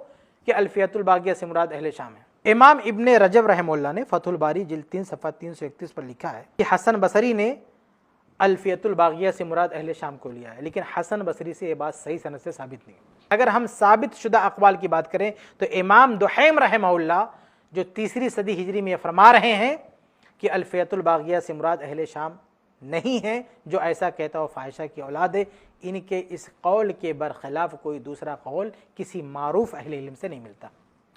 کہ الفیۃ الباغیہ سے مراد اہل شام ہے۔ امام ابن رجب رحمہ اللہ نے فتح الباری جلد 3 صفحہ 331 پر لکھا ہے کہ حسن بصری نے الفیۃ الباغیہ سے مراد اہل شام کو لیا ہے، لیکن حسن بصری سے یہ بات صحیح سند سے ثابت نہیں۔ اگر ہم ثابت شدہ اقوال کی بات کریں تو امام دحیم رحمہ اللہ جو تیسری صدی ہجری میں یہ فرما رہے ہیں کہ الفیۃ الباغیہ سے مراد اہل شام نہیں ہے، جو ایسا کہتا ہو فاحشہ کی اولاد ہے، ان کے اس قول کے برخلاف کوئی دوسرا قول کسی معروف اہل علم سے نہیں ملتا۔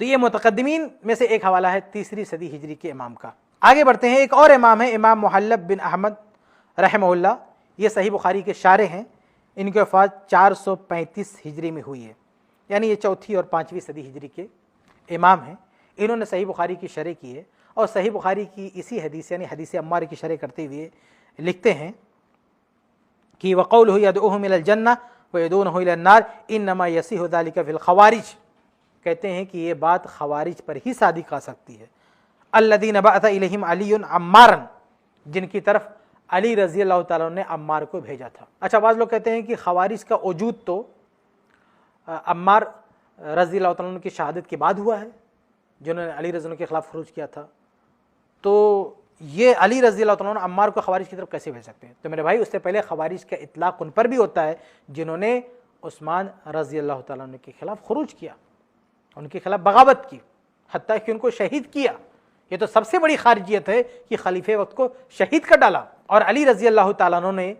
تو یہ متقدمین میں سے ایک حوالہ ہے تیسری صدی ہجری کے امام کا۔ آگے بڑھتے ہیں، ایک اور امام ہے امام محلب بن احمد رحمہ اللہ، یہ صحیح بخاری کے شارح ہیں، ان کی وفات 435 ہجری میں ہوئی ہے، یعنی یہ چوتھی اور 5ویں صدی ہجری کے امام ہیں۔ انہوں نے صحیح بخاری کی شرح کی ہے، اور صحیح بخاری کی اسی حدیث یعنی حدیث عمار کی شرح کرتے ہوئے لکھتے ہیں کہ وقولہ یدعوہم الی الجنہ ویدعونہ الی النار انما یصح ذلک فی الخوارج، کہتے ہیں کہ یہ بات خوارج پر ہی صادق آ سکتی ہے، الذین بعث الیہم علی عمارا، جن کی طرف علی رضی اللہ تعالیٰ نے عمار کو بھیجا تھا۔ اچھا، بعض لوگ کہتے ہیں کہ خوارج کا وجود تو عمار رضی اللہ تعالیٰ کی شہادت کے بعد ہوا ہے، جنہوں نے علی رضی اللہ کے خلاف خروج کیا تھا، تو یہ علی رضی اللہ تعالیٰ عمار کو خوارج کی طرف کیسے بھیج سکتے ہیں؟ تو میرے بھائی، اس سے پہلے خوارج کا اطلاق ان پر بھی ہوتا ہے جنہوں نے عثمان رضی اللہ تعالیٰ عنہ کے خلاف خروج کیا، ان کے خلاف بغاوت کی، حتیٰ کہ ان کو شہید کیا۔ یہ تو سب سے بڑی خارجیت ہے کہ خلیفہ وقت کو شہید کر ڈالا، اور علی رضی اللہ تعالیٰ عنہ نے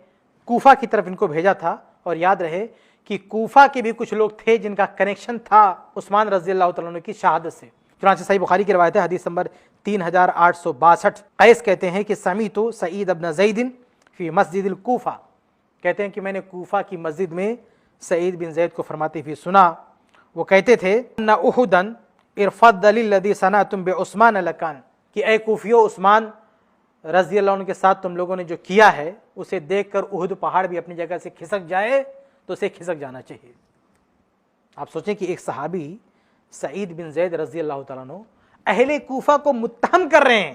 کوفہ کی طرف ان کو بھیجا تھا، اور یاد رہے کہ کوفہ کے بھی کچھ لوگ تھے جن کا کنیکشن تھا عثمان رضی اللہ تعالیٰ عنہ کی شہادت سے۔ چنانچہ صحیح بخاری کی روایت ہے، حدیث نمبر 3862، قیس کہتے ہیں کہ سمیت سعید بن زید فی مسجد الکوفہ، کہتے ہیں کہ میں نے کوفہ کی مسجد میں سعید بن زید کو فرماتے ہوئے سنا، وہ کہتے تھے ان احدا ارفض للذی صنعتم بعثمان لکان، کہ اے کوفیو، عثمان رضی اللہ عنہ کے ساتھ تم لوگوں نے جو کیا ہے اسے دیکھ کر احد پہاڑ بھی اپنی جگہ سے کھسک جائے تو اسے کھسک جانا چاہیے۔ آپ سوچیں کہ ایک صحابی سعید بن زید رضی اللہ تعالیٰ عنہ اہل کوفہ کو متہم کر رہے ہیں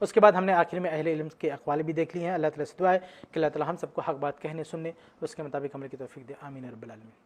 اس کے بعد ہم نے آخر میں اہل علم کے اقوال بھی دیکھ لیے ہیں. اللہ تعالیٰ سے دعا ہے کہ اللہ تعالیٰ ہم سب کو حق بات کہنے سننے اس کے مطابق عمل کی توفیق دے. آمین رب العالمین.